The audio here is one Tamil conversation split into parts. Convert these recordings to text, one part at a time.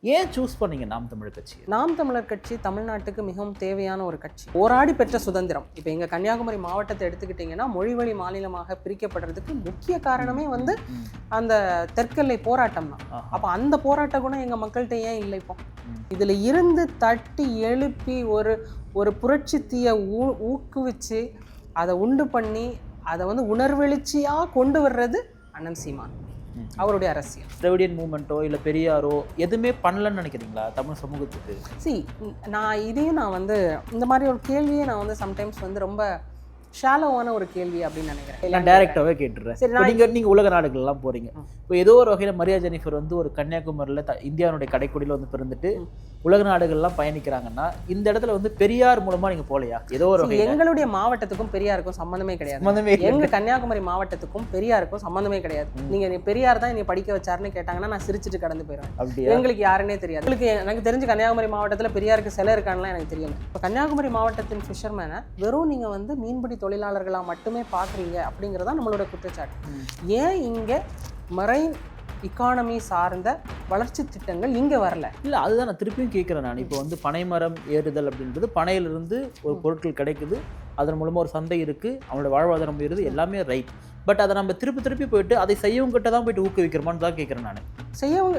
ஏன் சூஸ் பண்ணீங்க நாம் தமிழர் கட்சி? நாம் தமிழர் கட்சி தமிழ்நாட்டுக்கு மிகவும் தேவையான ஒரு கட்சி. போராடி பெற்ற சுதந்திரம். இப்போ எங்கள் கன்னியாகுமரி மாவட்டத்தை எடுத்துக்கிட்டிங்கன்னா மொழிவழி மாநிலமாக பிரிக்கப்படுறதுக்கு முக்கிய காரணமே வந்து அந்த தெற்கெல்லை போராட்டம் தான். அப்போ அந்த போராட்ட குணம் எங்கள் மக்கள்கிட்ட ஏன் இல்லை? இப்போ இதில் இருந்து தட்டி எழுப்பி ஒரு புரட்சி தீயை ஊக்குவிச்சு அதை உண்டு பண்ணி அதை வந்து உணர்வெழுச்சியாக கொண்டு வர்றது அண்ணன் சீமான் அவருடைய அரசியல். திராவிடியன் மூமெண்ட்டோ இல்லை பெரியாரோ எதுவுமே பண்ணலன்னு நினைக்கிறீங்களா தமிழ் சமூகத்துக்கு? நான் வந்து இந்த மாதிரி ஒரு கேள்வியை நான் வந்து சம்டைம்ஸ் வந்து ரொம்ப ஷாலோவான ஒரு கேள்வி அப்படின்னு நினைக்கிறேன். நான் டைரக்டாகவே கேட்டுறேன். சரி, நீங்கள் உலக நாடுகள்லாம் போகிறீங்க. இப்போ ஏதோ ஒரு வகையில் மரியா ஜெனிஃபர் வந்து ஒரு கன்னியாகுமரியில் இந்தியாவுடைய கடைக்குடியில் வந்து பிறந்துட்டு உலக நாடுகள்லாம் பயணிக்கிறாங்கன்னா இந்த இடத்துல வந்து பெரியார் மூலமாக நீங்கள் போகலையா? ஏதோ ஒரு எங்களுடைய மாவட்டத்துக்கும் பெரியாருக்கும் சம்மந்தமே கிடையாது. எங்கள் கன்னியாகுமரி மாவட்டத்துக்கும் பெரியாருக்கும் சம்மந்தமே கிடையாது. நீங்கள் பெரியார் தான் என்னை படிக்க வச்சாருன்னு கேட்டாங்கன்னா நான் சிரிச்சுட்டு கடந்து போயிடுவேன். அப்படி எங்களுக்கு யாருன்னே தெரியாது. எனக்கு தெரிஞ்சு கன்னியாகுமரி மாவட்டத்தில் பெரியாருக்கு சிலை இருக்கான்லாம் எனக்கு தெரியல. இப்போ கன்னியாகுமரி மாவட்டத்தின் ஃபிஷர்மேனை வெறும் நீங்கள் வந்து மீன்பிடி தொழிலாளர்களாக மட்டுமே பார்க்குறீங்க அப்படிங்கிறதா நம்மளோட குற்றச்சாட்டு. ஏன் இங்கே மரைன் இக்கானமி சார்ந்த வளர்ச்சி திட்டங்கள் இங்கே வரல? இல்லை, அதுதான் நான் திருப்பியும் கேட்குறேன். நான் இப்போ வந்து பனைமரம் ஏறுதல் அப்படின்றது பனையிலிருந்து ஒரு பொருட்கள் கிடைக்குது, அதன் மூலமாக ஒரு சந்தை இருக்குது, அவங்களோட வாழ்வாதாரம் உயருது, எல்லாமே ரைட். பட் அதை நம்ம திருப்பி போயிட்டு அதை செய்யவங்கிட்ட தான் போயிட்டு ஊக்குவிக்கிறோமான்னு தான் கேட்குறேன் நான். செய்யவங்க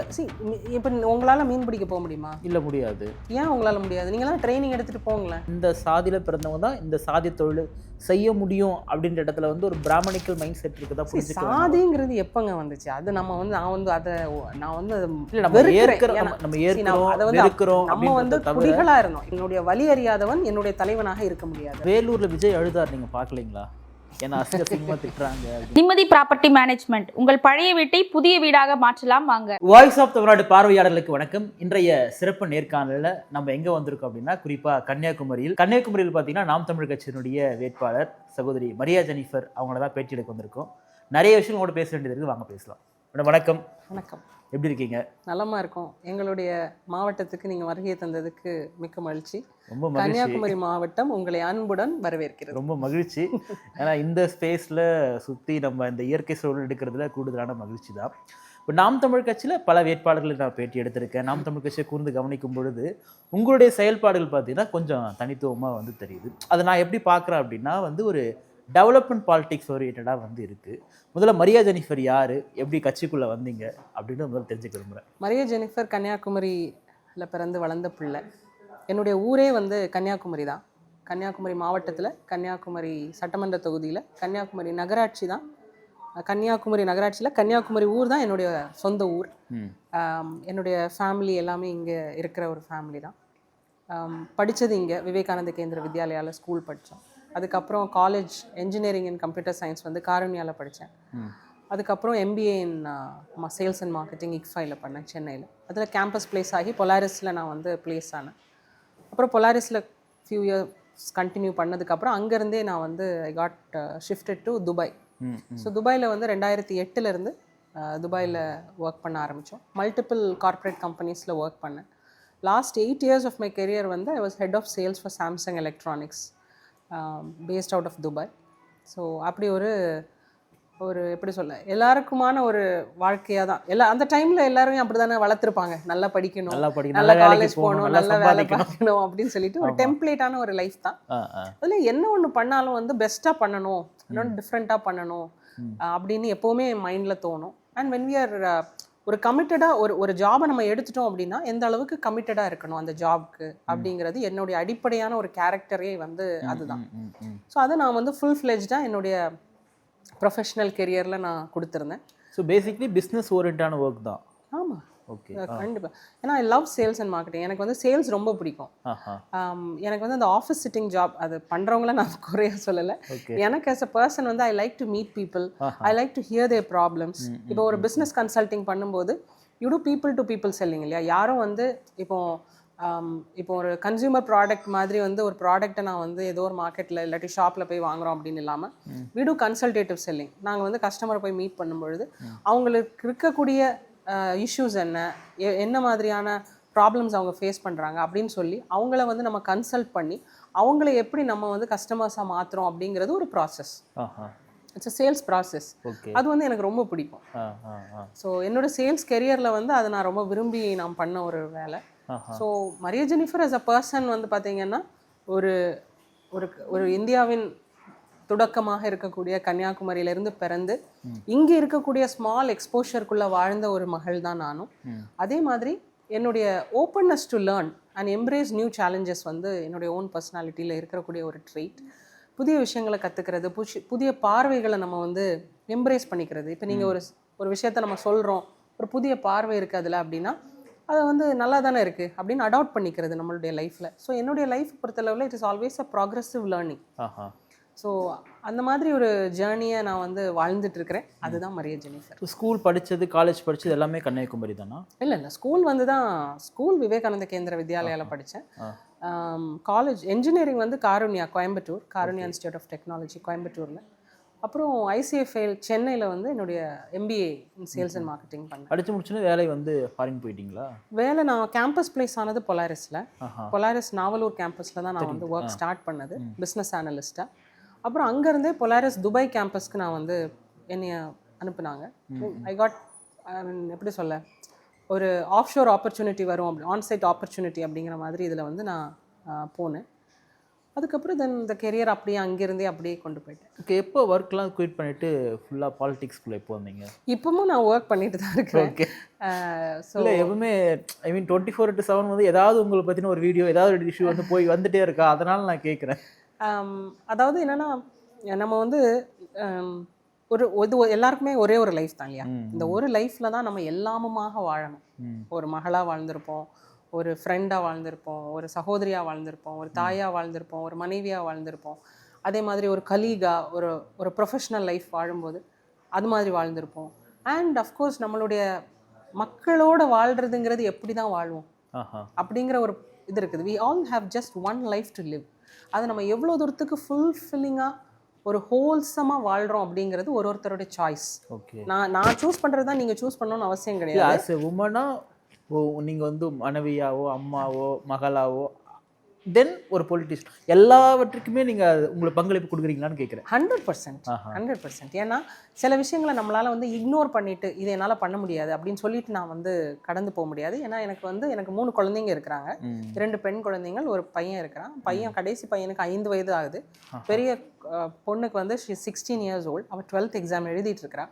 இப்போ உங்களால் மீன் பிடிக்க போக முடியுமா? இல்லை, முடியாது. ஏன் உங்களால் முடியாது? நீங்களாம் ட்ரைனிங் எடுத்துகிட்டு போங்களேன். இந்த சாதியில் பிறந்தவங்க தான் இந்த சாதி தொழில் செய்ய முடியும் அப்படின்ற இடத்துல வந்து ஒரு பிராமணிக்கல் மைண்ட் செட் இருக்குதா? சாதிங்கிறது எப்பங்க வந்துச்சு? அது நம்ம வந்து நான் வந்து நம்ம வந்து குடிகளா இருந்தோம். என்னுடைய வழி அறியாதவன் என்னுடைய தலைவனாக இருக்க முடியாது. வேலூர்ல விஜய் அழுதார், நீங்க பாக்கலீங்களா? நிம்மதி ப்ராப்பர்ட்டி மேனேஜ்மெண்ட், உங்கள் பழைய வீட்டை புதிய வீடாக மாற்றலாம் வாங்க. வாய்ஸ் ஆஃப் தமிழ்நாடு பார்வையாளர்களுக்கு வணக்கம். இன்றைய சிறப்பு நேர்காணலில் நம்ம எங்கே வந்திருக்கோம் அப்படின்னா, குறிப்பாக கன்னியாகுமரியில் பார்த்தீங்கன்னா நாம் தமிழ் கட்சியினுடைய வேட்பாளர் சகோதரி மரியா ஜெனிஃபர் அவங்கள தான் பேட்டி எடுக்க வந்திருக்கோம். நிறைய விஷயம் கூட பேச வேண்டியது இருக்குது, வாங்க பேசலாம். மேடம் வணக்கம். வணக்கம். எப்படி இருக்கீங்க? நலமா இருக்கும். எங்களுடைய மாவட்டத்துக்கு நீங்கள் வருகை தந்ததுக்கு மிக்க மகிழ்ச்சி. ரொம்ப கன்னியாகுமரி மாவட்டம் உங்களை அன்புடன் வரவேற்கிறது. ரொம்ப மகிழ்ச்சி. ஏன்னா இந்த ஸ்பேஸில் சுற்றி நம்ம இந்த இயற்கை சூழல் எடுக்கிறதுல கூடுதலான மகிழ்ச்சி தான். இப்போ நாம் தமிழ் கட்சியில் பல வேட்பாளர்களை நான் பேட்டி எடுத்திருக்கேன். நாம் தமிழ் கட்சியை கூர்ந்து கவனிக்கும் பொழுது உங்களுடைய செயல்பாடுகள் பார்த்தீங்கன்னா கொஞ்சம் தனித்துவமாக வந்து தெரியுது. அதை நான் எப்படி பார்க்குறேன் அப்படின்னா வந்து ஒரு டெவலப்மெண்ட் பாலிடிக்ஸ் ஓரியன்டாக வந்து இருக்குது. முதல்ல மரியா ஜெனிஃபர் யார், எப்படி கட்சிக்குள்ளே வந்தீங்க அப்படின்னு முதல்ல தெரிஞ்சுக்க விரும்புகிறேன். மரியா ஜெனிஃபர் கன்னியாகுமரியில் பிறந்து வளர்ந்த பிள்ளை. என்னுடைய ஊரே வந்து கன்னியாகுமரி தான். கன்னியாகுமரி மாவட்டத்தில் கன்னியாகுமரி சட்டமன்ற தொகுதியில் கன்னியாகுமரி நகராட்சி தான். கன்னியாகுமரி நகராட்சியில் கன்னியாகுமரி ஊர் தான் என்னுடைய சொந்த ஊர். என்னுடைய ஃபேமிலி எல்லாமே இங்கே இருக்கிற ஒரு ஃபேமிலி தான். படித்தது இங்கே விவேகானந்த கேந்திர வித்யாலயாவில் ஸ்கூல் படித்தோம். அதுக்கப்புறம் college engineering and computer science வந்து காரணியாவில் படித்தேன். அதுக்கப்புறம் MBA in sales and marketing ICFAயில் பண்ணேன் சென்னையில். அதில் கேம்பஸ் பிளேஸ் ஆகி பொலாரிஸில் நான் வந்து பிளேஸ் ஆனேன். அப்புறம் பொலாரிஸில் ஃபியூ இயர்ஸ் கண்டினியூ பண்ணதுக்கப்புறம் அங்கேருந்தே நான் வந்து I got shifted to Dubai. So துபாயில் வந்து 2008 துபாயில் ஒர்க் பண்ண ஆரம்பித்தோம். மல்டிபிள் கார்ப்பரேட் கம்பெனிஸில் ஒர்க் பண்ணேன். Last 8 years of my career வந்து I was head of sales for Samsung electronics based out of Dubai. So அப்படி ஒரு எப்படி சொல்ல, எல்லாருக்குமான ஒரு வாழ்க்கையாக தான். அந்த டைமில் எல்லாரும் அப்படி தானே வளர்த்துருப்பாங்க. நல்லா படிக்கணும், நல்லா காலேஜ் போகணும், நல்லா வேலை பார்க்கணும் அப்படின்னு சொல்லிட்டு ஒரு டெம்ப்ளேட்டான ஒரு லைஃப் தான். அதில் என்ன ஒன்று பண்ணாலும் வந்து பெஸ்ட்டாக பண்ணணும், இன்னொன்று டிஃப்ரெண்ட்டாக பண்ணணும் அப்படின்னு எப்போவுமே மைண்டில் தோணும். அண்ட் வென் வி ஆர் ஒரு கமிட்டடாக ஒரு ஜாபை நம்ம எடுத்துட்டோம் அப்படின்னா எந்த அளவுக்கு கமிட்டடாக இருக்கணும் அந்த ஜாப்க்கு அப்படிங்கிறது என்னுடைய அடிப்படையான ஒரு கேரக்டரே வந்து அதுதான். ஸோ அதை நான் வந்து ஃபுல் ஃப்ளெஜ்டாக என்னுடைய ப்ரொஃபஷனல் கெரியரில் நான் கொடுத்துருந்தேன். ஸோ பேசிக்லி பிஸ்னஸ் ஓரியன்டான ஒர்க் தான். ஆமாம், ஓகே, கண்டிப்பாக. ஏன்னா I love sales and marketing. எனக்கு வந்து சேல்ஸ் ரொம்ப பிடிக்கும். எனக்கு வந்து அந்த ஆஃபீஸ் சிட்டிங் ஜாப் அது பண்ணுறவங்கள நான் குறைய சொல்லலை. எனக்கு ஆஸ் அ பர்சன் வந்து I like to meet people, I like to hear their problems. இப்போ ஒரு பிஸ்னஸ் கன்சல்டிங் பண்ணும்போது you do people to people selling இல்லையா? யாரும் வந்து இப்போ ஒரு கன்சியூமர் ப்ராடக்ட் மாதிரி வந்து ஒரு ப்ராடக்ட்டை நான் வந்து ஏதோ ஒரு மார்க்கெட்டில் இல்லாட்டி ஷாப்பில் போய் வாங்குகிறோம் அப்படின்னு இல்லாமல் வி டூ கன்சல்டேட்டிவ் செல்லிங். நாங்கள் வந்து கஸ்டமரை போய் மீட் பண்ணும்பொழுது அவங்களுக்கு இருக்கக்கூடிய இஷ்யூஸ் என்ன மாதிரியான ப்ராப்ளம்ஸ் அவங்க ஃபேஸ் பண்ணுறாங்க அப்படின்னு சொல்லி அவங்கள வந்து நம்ம கன்சல்ட் பண்ணி அவங்கள எப்படி நம்ம வந்து கஸ்டமர்ஸாக மாற்றுறோம் அப்படிங்கிறது ஒரு process. It's a sales process. Okay. அது வந்து எனக்கு ரொம்ப பிடிக்கும். ஸோ என்னோட சேல்ஸ் கெரியரில் வந்து அதை நான் ரொம்ப விரும்பி நான் பண்ண ஒரு வேலை. So Maria Jennifer as a person வந்து பார்த்தீங்கன்னா ஒரு ஒரு ஒரு இந்தியாவின் தொடக்கமாக இருக்கக்கூடிய கன்னியாகுமரியிலேருந்து பிறந்து இங்கே இருக்கக்கூடிய ஸ்மால் எக்ஸ்போஷருக்குள்ளே வாழ்ந்த ஒரு மகள் தான் நானும். அதே மாதிரி என்னுடைய openness to learn and embrace new challenges வந்து என்னுடைய ஓன் பர்சனாலிட்டியில் இருக்கக்கூடிய ஒரு ட்ரெயிட். புதிய விஷயங்களை கற்றுக்கிறது, புதிய பார்வைகளை நம்ம வந்து எம்ப்ரேஸ் பண்ணிக்கிறது. இப்போ நீங்கள் ஒரு விஷயத்த நம்ம சொல்கிறோம், ஒரு புதிய பார்வை இருக்குது அதில் அப்படின்னா அதை வந்து நல்லா தானே இருக்குது அப்படின்னு அடாப்ட் பண்ணிக்கிறது நம்மளுடைய லைஃப்பில். ஸோ என்னுடைய லைஃப் பொறுத்தளவில் it is always a progressive learning. So அந்த மாதிரி ஒரு ஜேர்னியை நான் வந்து வாழ்ந்துட்டு இருக்கிறேன். அதுதான் மரியா ஜெனிஃபர். ஸ்கூல் படித்தது, காலேஜ் படித்தது எல்லாமே கன்னியாகுமரி தானா? இல்லை, ஸ்கூல் வந்து தான் ஸ்கூல் விவேகானந்த கேந்திர வித்யாலயாவில் படித்தேன். காலேஜ் என்ஜினியரிங் வந்து Karunya, Coimbatore, Karunya institute of technology கோயம்புத்தூரில். அப்புறம் ஐசிஎஃப்ஐ சென்னையில் வந்து என்னுடைய MBA in sales and marketing பண்ணேன். படித்து முடிச்சுன்னு வேலை வந்து ஃபாரின் போயிட்டீங்களா? வேலை நான் கேம்பஸ் பிளேஸ் ஆனது பொலாரிஸில். பொலாரிஸ் நாவலூர் கேம்பஸில் தான் நான் வந்து ஒர்க் ஸ்டார்ட் பண்ணது பிஸ்னஸ் அனலிஸ்ட்டாக. அப்புறம் அங்கேருந்தே பொலாரிஸ் துபாய் கேம்பஸ்க்கு நான் வந்து என்னைய அனுப்புனாங்க. ஐ காட் எப்படி சொல்ல, ஒரு ஆஃப் ஷோர் ஆப்பர்ச்சுனிட்டி வரும், அப்படி ஆன்சைட் ஆப்பர்ச்சுனிட்டி அப்படிங்கிற மாதிரி இதில் வந்து நான் போனேன். அதுக்கப்புறம் தென் இந்த கெரியர் அப்படியே அங்கேருந்தே அப்படியே கொண்டு போயிட்டேன். ஓகே. எப்போ ஒர்க்லாம் குயிட் பண்ணிவிட்டு ஃபுல்லாக பாலிடிக்ஸ்குள்ளே எப்போ வந்தீங்க? இப்பவும் நான் ஒர்க் பண்ணிட்டு தான் இருக்கேன். ஓகே. ஸோ எப்பவுமே ஐ மீன் 24/7 வந்து ஏதாவது உங்களை பற்றின ஒரு வீடியோ, ஏதாவது ஒரு இஷ்யூ வந்து வந்துட்டே இருக்கா? அதனால் நான் கேட்குறேன். அதாவது என்னென்னா, நம்ம வந்து ஒரு எல்லாருக்குமே ஒரே ஒரு லைஃப் தான் இல்லையா? இந்த ஒரு லைஃப்பில் தான் நம்ம எல்லாமுமாக வாழணும். ஒரு மகளாக வாழ்ந்திருப்போம், ஒரு ஃப்ரெண்டாக வாழ்ந்திருப்போம், ஒரு சகோதரியாக வாழ்ந்திருப்போம், ஒரு தாயாக வாழ்ந்திருப்போம், ஒரு மனைவியாக வாழ்ந்திருப்போம். அதே மாதிரி ஒரு கலீகாக ஒரு ப்ரொஃபஷ்னல் லைஃப் வாழும்போது அது மாதிரி வாழ்ந்திருப்போம். அண்ட் அஃப்கோர்ஸ் நம்மளுடைய மக்களோட வாழ்கிறதுங்கிறது எப்படி தான் வாழ்வோம் அப்படிங்கிற ஒரு இது இருக்குது. We all have just one life to live. அதை நம்ம எவ்வளோ தூரத்துக்கு ஃபுல்ஃபில்லிங்காக ஒரு ஹோல்சமாக வாழ்கிறோம் அப்படிங்கிறது ஒருத்தருடைய சாய்ஸ். ஓகே. நான் சூஸ் பண்ணுறது தான் நீங்கள் சூஸ் பண்ணணும்னு அவசியம் கிடையாது. ஆஸ் எ உமனா நீங்கள் வந்து மனைவியாவோ, அம்மாவோ, மகளாவோ, தென் ஒரு பொலிட்டிஷியன், எல்லாவற்றுக்குமே நீங்கள் உங்களுக்கு பங்களிப்பு கொடுக்குறீங்களான்னு கேட்குறேன். 100%. ஏன்னா சில விஷயங்களை நம்மளால் வந்து இக்னோர் பண்ணிவிட்டு இதை என்னால் பண்ண முடியாது அப்படின்னு சொல்லிட்டு நான் வந்து கடந்து போக முடியாது. ஏன்னா எனக்கு 3 குழந்தைங்க இருக்கிறாங்க. 2 பெண் குழந்தைங்கள், ஒரு பையன் இருக்கிறான். கடைசி பையனுக்கு 5 வயது ஆகுது. பெரிய பொண்ணுக்கு வந்து 16 years old. அவள் 12th எக்ஸாம் எழுதிட்டு இருக்கிறா.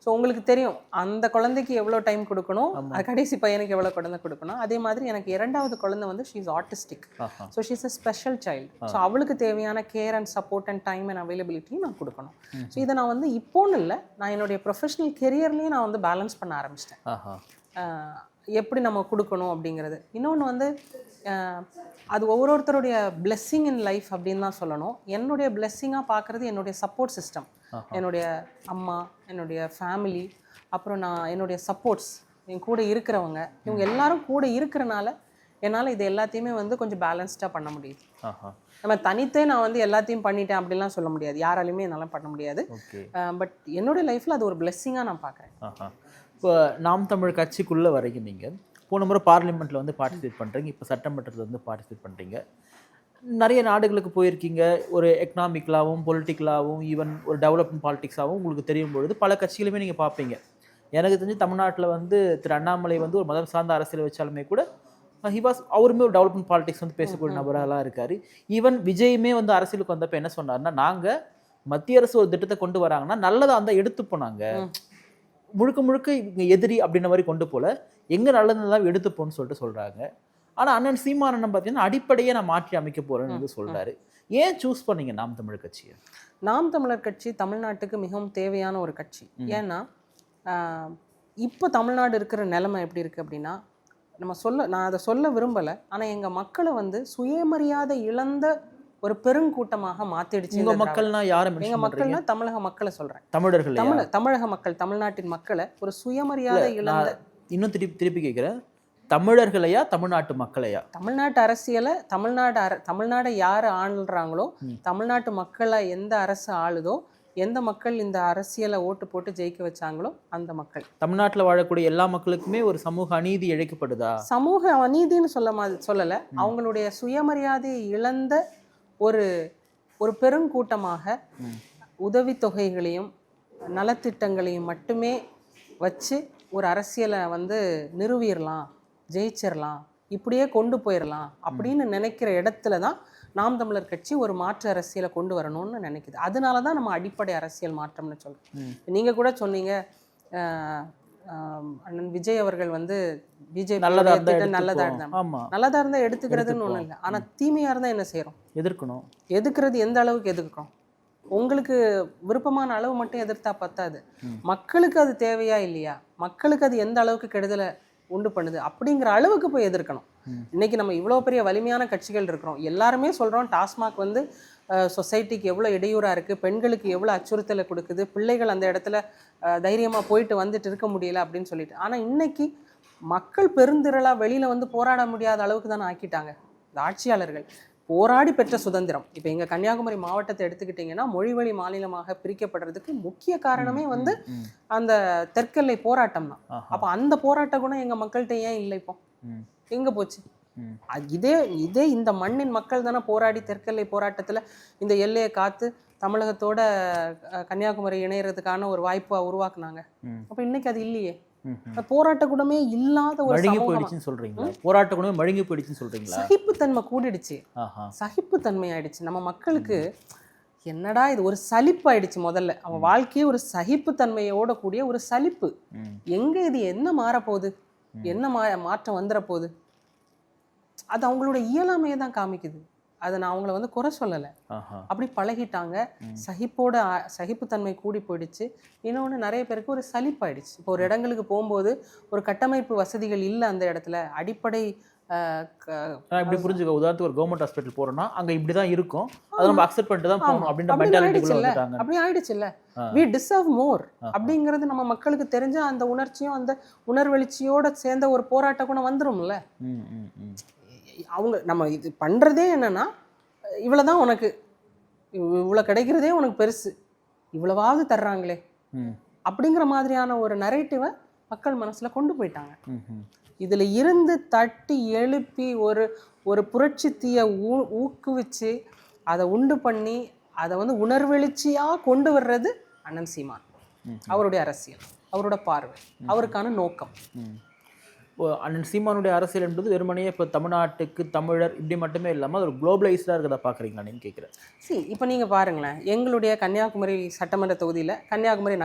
ஸோ உங்களுக்கு தெரியும் அந்த குழந்தைக்கு எவ்வளோ டைம் கொடுக்கணும், கடைசி பையனுக்கு எவ்வளோ குழந்தை கொடுக்கணும். அதே மாதிரி எனக்கு 2வது குழந்தை வந்து she is artistic. So she is a special child. So அவளுக்கு தேவையான care and support and time and அவைலபிலிட்டியும் நான் கொடுக்கணும். ஸோ இதை நான் வந்து இப்போன்னு இல்லை, நான் என்னுடைய ப்ரொஃபஷனல் கெரியர்லேயும் நான் வந்து பேலன்ஸ் பண்ண ஆரம்பிச்சிட்டேன். எப்படி நம்ம கொடுக்கணும் அப்படிங்கிறது. இன்னொன்று வந்து அது ஒவ்வொருத்தருடைய பிளெஸ்ஸிங் இன் லைஃப் அப்படின்னு தான் சொல்லணும். என்னுடைய பிளெஸ்ஸிங்காக பார்க்குறது என்னுடைய சப்போர்ட் சிஸ்டம், என்னுடைய அம்மா, என்னுடைய ஃபேமிலி, அப்புறம் என்னுடைய சப்போர்ட்ஸ், என் கூட இருக்கிறவங்க, இவங்க எல்லாரும் கூட இருக்கிறனால என்னால் இது எல்லாத்தையுமே வந்து கொஞ்சம் பேலன்ஸ்டாக பண்ண முடியுது. நம்ம தனித்தே நான் வந்து எல்லாத்தையும் பண்ணிட்டேன் அப்படின்லாம் சொல்ல முடியாது, யாராலையுமே என்னால் பண்ண முடியாது. பட் என்னுடைய லைஃப்பில் அது ஒரு பிளெஸ்ஸிங்காக நான் பார்க்குறேன். இப்போ நாம் தமிழ் கட்சிக்குள்ளே வரைக்கும் நீங்கள் போன முறை பார்லிமெண்ட்டில் வந்து பார்ட்டிசிபேட் பண்ணுறீங்க, இப்போ சட்டமன்றத்தில் வந்து பார்ட்டிசிபேட் பண்ணுறீங்க, நிறைய நாடுகளுக்கு போயிருக்கீங்க. ஒரு எக்கனாமிக்கலாகவும் பொலிட்டிக்கலாகவும் ஈவன் ஒரு டெவலப்மெண்ட் பாலிட்டிக்ஸாகவும் உங்களுக்கு தெரியும் பொழுது பல கட்சிகளுமே நீங்கள் பார்ப்பீங்க. எனக்கு தெரிஞ்சு தமிழ்நாட்டில் வந்து திரு அண்ணாமலை வந்து ஒரு மதம் சார்ந்த அரசியல் வச்சாலுமே கூட அவருமே ஒரு டெவலப்மெண்ட் பாலிட்டிக்ஸ் வந்து பேசக்கூடிய நபராக இருக்கார். ஈவன் விஜயுமே வந்து அரசியலுக்கு வந்தப்போ என்ன சொன்னார்னா, நாங்கள் மத்திய அரசு ஒரு திட்டத்தை கொண்டு வராங்கன்னா நல்லதாக அந்த எடுத்துப்போம், நாங்கள் முழுக்க இவங்க எதிரி அப்படின்ற மாதிரி கொண்டு போல எங்கே நல்லதுலாம் எடுத்துப்போன்னு சொல்லிட்டு சொல்கிறாங்க. ஆனால் அண்ணன் சீமானன் பார்த்தீங்கன்னா அடிப்படையை நான் மாற்றி அமைக்க போகிறேன்னு சொல்கிறாரு. ஏன் சூஸ் பண்ணீங்க நாம் தமிழர் கட்சியை? நாம் தமிழர் கட்சி தமிழ்நாட்டுக்கு மிகவும் தேவையான ஒரு கட்சி. ஏன்னா இப்போ தமிழ்நாடு இருக்கிற நிலைமை எப்படி இருக்குது அப்படின்னா, நான் அதை சொல்ல விரும்பலை, ஆனால் எங்கள் மக்களை வந்து சுயமரியாதை இழந்த ஒரு பெருங்கூட்டமாக மாற்றிடுச்சு. எங்கள் மக்கள்னா யாரும்? எங்கள் மக்கள்னா தமிழக மக்களை சொல்கிறேன். தமிழர்கள், தமிழக மக்கள், தமிழ்நாட்டின் மக்களை ஒரு சுயமரியாதை இழந்த. இன்னும் திருப்பி கேட்குறேன், தமிழர்களையா தமிழ்நாட்டு மக்களையா? தமிழ்நாட்டு அரசியலை தமிழ்நாடை யார் ஆளுறாங்களோ, தமிழ்நாட்டு மக்களை எந்த அரசு ஆளுதோ, எந்த மக்கள் இந்த அரசியலை ஓட்டு போட்டு ஜெயிக்க வச்சாங்களோ அந்த மக்கள். தமிழ்நாட்டில் வாழக்கூடிய எல்லா மக்களுக்குமே ஒரு சமூக அநீதி இழைக்கப்படுதா? சமூக அநீதின்னு சொல்லலை, அவங்களுடைய சுயமரியாதையை இழந்த ஒரு பெருங்கூட்டமாக உதவித்தொகைகளையும் நலத்திட்டங்களையும் மட்டுமே வச்சு ஒரு அரசியலை வந்து நிறுவிடலாம், ஜெயிச்சிடலாம், இப்படியே கொண்டு போயிடலாம் அப்படின்னு நினைக்கிற இடத்துல தான் நாம் தமிழர் கட்சி ஒரு மாற்று அரசியலை கொண்டு வரணும்னு நினைக்குது. அதனால தான் நம்ம அடிப்படை அரசியல் மாற்றம்னு சொல்கிறோம். நீங்கள் கூட சொன்னீங்க அண்ணன் விஜய் அவர்கள் வந்து பிஜேபி நல்லதா இருந்தால் எடுத்துக்கிறதுன்னு ஒன்றும் இல்லை. ஆனால் தீமையாக இருந்தால் என்ன செய்கிறோம்? எதிர்க்கிறது எந்த அளவுக்கு எதிர்க்கிறோம்? உங்களுக்கு விருப்பமான அளவு மட்டும் எதிர்த்தா பத்தாது, மக்களுக்கு அது தேவையா இல்லையா, மக்களுக்கு அது எந்த அளவுக்கு கெடுதலை உண்டு பண்ணுது அப்படிங்கிற அளவுக்கு போய் எதிர்க்கணும். இன்னைக்கு நம்ம இவ்வளோ பெரிய வலிமையான கட்சிகள் இருக்கிறோம், எல்லாருமே சொல்கிறோம் டாஸ்மாக் வந்து சொசைட்டிக்கு எவ்வளோ இடையூறாக இருக்குது, பெண்களுக்கு எவ்வளோ அச்சுறுத்தலை கொடுக்குது, பிள்ளைகள் அந்த இடத்துல தைரியமாக போயிட்டு வந்துட்டு இருக்க முடியல அப்படின்னு சொல்லிட்டு. ஆனால் இன்னைக்கு மக்கள் பெருந்திரளாக வெளியில் வந்து போராட முடியாத அளவுக்கு தானே ஆக்கிட்டாங்க இந்த ஆட்சியாளர்கள். போராடி பெற்ற சுதந்திரம். இப்போ எங்கள் கன்னியாகுமரி மாவட்டத்தை எடுத்துக்கிட்டிங்கன்னா மொழிவழி மாநிலமாக பிரிக்கப்படுறதுக்கு முக்கிய காரணமே வந்து அந்த தெற்கெல்லை போராட்டம் தான். அப்போ அந்த போராட்ட குணம் எங்கள் மக்கள்கிட்ட ஏன் இல்லை? இப்போ எங்கே போச்சு? இதே இந்த மண்ணின் மக்கள் தானே போராடி தெற்கெல்லை போராட்டத்தில் இந்த எல்லையை காத்து தமிழகத்தோட கன்னியாகுமரி இணையறதுக்கான ஒரு வாய்ப்பை உருவாக்குனாங்க. அப்போ இன்னைக்கு அது இல்லையே. போராட்ட குணமே இல்லாத ஒரு சகிப்புத்தன்மை கூடிடுச்சு, சகிப்புத்தன்மை ஆயிடுச்சு. நம்ம மக்களுக்கு என்னடா இது ஒரு சலிப்பு ஆயிடுச்சு. முதல்ல அவன் வாழ்க்கையே ஒரு சகிப்புத்தன்மையோட கூடிய ஒரு சலிப்பு. எங்க இது என்ன மாறப்போகுது, என்ன மாற்றம் வந்துட போகுது? அது அவங்களோட இயலாமையை தான் காமிக்குது. அதை நான் அவங்கள வந்து குறை சொல்லலை, அப்படி பழகிட்டாங்க. சகிப்புத்தன்மை கூடி போயிடுச்சு. இன்னொன்று நிறைய பேருக்கு ஒரு சலிப்பாயிடுச்சு. இப்போ ஒரு இடங்களுக்கு போகும்போது ஒரு கட்டமைப்பு வசதிகள் இல்லை, அந்த இடத்துல அடிப்படை இப்படி புரிஞ்சுக்க. உதாரணத்துக்கு ஒரு கவர்மெண்ட் ஹாஸ்பிட்டல் போறோம்னா அங்க இப்படிதான் இருக்கும், அதை நம்ம அக்செப்ட் பண்ணிட்டு தான் போகணும் அப்படின்ற மென்டாலிட்டிக்குள்ள வந்துட்டாங்க. அப்படி ஆயிடுச்சு இல்ல, we deserve more அப்படிங்கிறது நம்ம மக்களுக்கு தெரிஞ்ச அந்த உணர்ச்சியும் அந்த உணர்வெளிச்சியோட சேர்ந்த ஒரு போராட்ட குணம் வந்துரும்ல. அவங்க நம்ம இது பண்ணுறதே என்னன்னா, இவ்வளோதான் உனக்கு, இவ்வளோ கிடைக்கிறதே உனக்கு பெருசு, இவ்வளவாவது தர்றாங்களே அப்படிங்கிற மாதிரியான ஒரு நரேட்டிவை மக்கள் மனசில் கொண்டு போயிட்டாங்க. இதில் இருந்து தட்டி எழுப்பி ஒரு புரட்சி தீயை ஊக்குவிச்சு அதை உண்டு பண்ணி அதை வந்து உணர்வெளிச்சியாக கொண்டு வர்றது அண்ணன் சீமான். அவருடைய அரசியல், அவரோட பார்வை, அவருக்கான நோக்கம். அண்ணன் சீமானுடைய அரசியல் என்பது வெறுமனையே இப்போ தமிழ்நாட்டுக்கு தமிழர் இப்படி மட்டுமே இல்லாமல் அது ஒரு குளோபலைஸ்டாக இருக்கிறதா பார்க்குறீங்களா நீங்கள் கேட்குறேன்? இப்போ நீங்கள் பாருங்களேன், எங்களுடைய கன்னியாகுமரி சட்டமன்ற தொகுதியில் கன்னியாகுமரி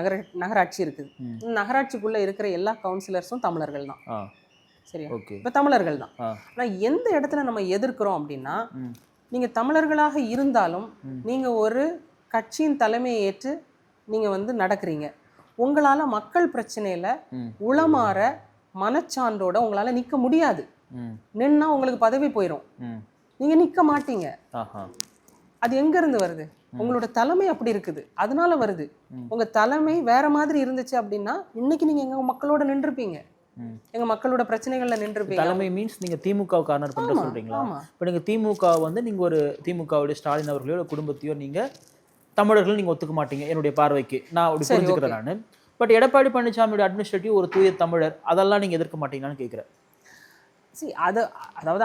நகராட்சி இருக்குது. நகராட்சிக்குள்ளே இருக்கிற எல்லா கவுன்சிலர்ஸும் தமிழர்கள் தான். சரியா? ஓகே, இப்போ தமிழர்கள் தான். ஆனால் எந்த இடத்துல நம்ம எதிர்க்கிறோம் அப்படின்னா, நீங்கள் தமிழர்களாக இருந்தாலும் நீங்கள் ஒரு கட்சியின் தலைமையை ஏற்று நீங்கள் வந்து நடக்கிறீங்க. உங்களால் மக்கள் பிரச்சனையில் உளமாற மனச்சான்றோட உங்களால நிக்க முடியாது. நின்னா உங்களுக்கு பதவி போயிடும், நீங்க நிக்க மாட்டீங்க. அது எங்க இருந்து வருது? உங்களோட தலைமை அப்படி இருக்குது, அதனால வருது. உங்க தலைமை வேற மாதிரி இருந்துச்சு அப்படின்னா இன்னைக்கு நீங்க எங்க மக்களோட நின்றுப்பீங்க, எங்க மக்களோட பிரச்சனைகள்ல நின்றுப்பீங்க. தலைமை மீன்ஸ் நீங்க திமுக கார்னர் பண்ற சொல்றீங்களா? இப்போ நீங்க திமுக வந்து நீங்க ஒரு திமுகவுடைய ஸ்டாலின் அவர்களோட குடும்பத்தையோ நீங்க தமிழர்கள் நீங்க ஒத்துக்க மாட்டீங்க என்னுடைய பார்வைக்கு, நான் அப்படி புரிஞ்சுக்கிறேன் நான். பட் எடப்பாடி பழனிசாமியோட அட்மினிஸ்ட்ரேட்டிவ் ஒரு தூய தமிழர், அதெல்லாம் நீங்கள் எதிர்க்க மாட்டீங்கன்னு கேட்குறேன். அதாவது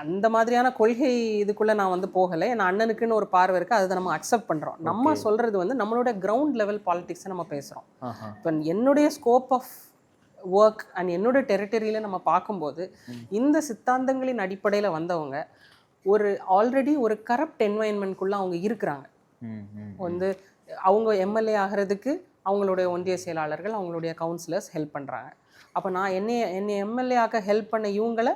அந்த மாதிரியான கொள்கை இதுக்குள்ளே நான் வந்து போகலை. ஏன்னா அண்ணனுக்குன்னு ஒரு பார்வை இருக்குது, அதை நம்ம அக்செப்ட் பண்ணுறோம். நம்ம சொல்கிறது வந்து நம்மளோட கிரவுண்ட் லெவல் பாலிடிக்ஸை நம்ம பேசுகிறோம். இப்போ என்னுடைய ஸ்கோப் ஆஃப் ஒர்க் அண்ட் என்னோட டெரிட்டரியில் நம்ம பார்க்கும்போது இந்த சித்தாந்தங்களின் அடிப்படையில் வந்தவங்க ஆல்ரெடி ஒரு கரப்ட் என்வாயன்மெண்ட்குள்ளே அவங்க இருக்கிறாங்க. வந்து அவங்க எம்எல்ஏ ஆகிறதுக்கு அவங்களுடைய ஒன்றிய செயலாளர்கள், அவங்களுடைய கவுன்சிலர்ஸ் ஹெல்ப் பண்ணுறாங்க. அப்போ நான் என்னை எம்எல்ஏ ஆக்க ஹெல்ப் பண்ண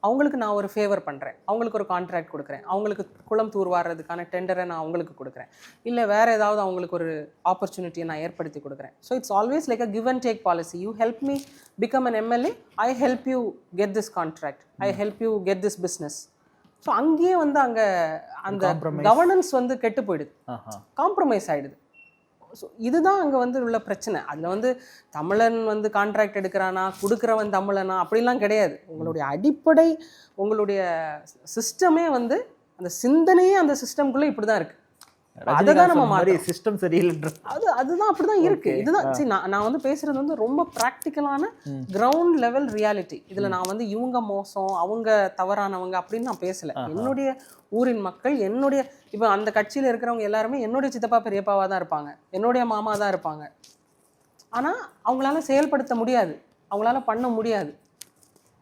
அவங்களுக்கு நான் ஒரு ஃபேவர் பண்ணுறேன், அவங்களுக்கு ஒரு கான்ட்ராக்ட் கொடுக்குறேன், அவங்களுக்கு குளம் தூர்வாடுறதுக்கான டெண்டரை நான் அவங்களுக்கு கொடுக்குறேன், இல்லை வேறு ஏதாவது அவங்களுக்கு ஒரு ஆப்பர்ச்சுனிட்டியை நான் ஏற்படுத்தி கொடுக்குறேன். So it's always like a give and take policy. You help me become an MLA, I help you get this contract, I help you get this business. So அங்கேயே வந்து அங்கே அந்த கவர்னன்ஸ் வந்து கெட்டு போயிடுது, காம்ப்ரமைஸ் ஆகிடுது. ஸோ இதுதான் அங்கே வந்து உள்ள பிரச்சனை. அதில் வந்து தமிழன் வந்து கான்ட்ராக்ட் எடுக்கிறானா, கொடுக்குறவன் தமிழனா அப்படிலாம் கிடையாது. உங்களுடைய அடிப்படை உங்களுடைய சிஸ்டமே வந்து அந்த சிந்தனையே அந்த சிஸ்டம்குள்ளே இப்படி தான் இருக்குது. அததான் நம்ம மாறி சிஸ்டம் சரியில்லைன்ற அதுதான் அப்படிதான் இருக்கு. இதுதான் சரி, நான் வந்து பேசுறது வந்து ரொம்ப ப்ராக்டிக்கலான கிரவுண்ட் லெவல் ரியாலிட்டி. இதுல நான் வந்து இவங்க மோசம் அவங்க தவறானவங்க அப்படின்னு நான் பேசல. என்னுடைய ஊரின் மக்கள், என்னுடைய இப்போ அந்த கட்சியில இருக்கிறவங்க எல்லாருமே என்னுடைய சித்தப்பா பெரியப்பாவா தான் இருப்பாங்க, என்னுடைய மாமா தான் இருப்பாங்க. ஆனா அவங்களால செயல்படுத்த முடியாது, அவங்களால பண்ண முடியாது.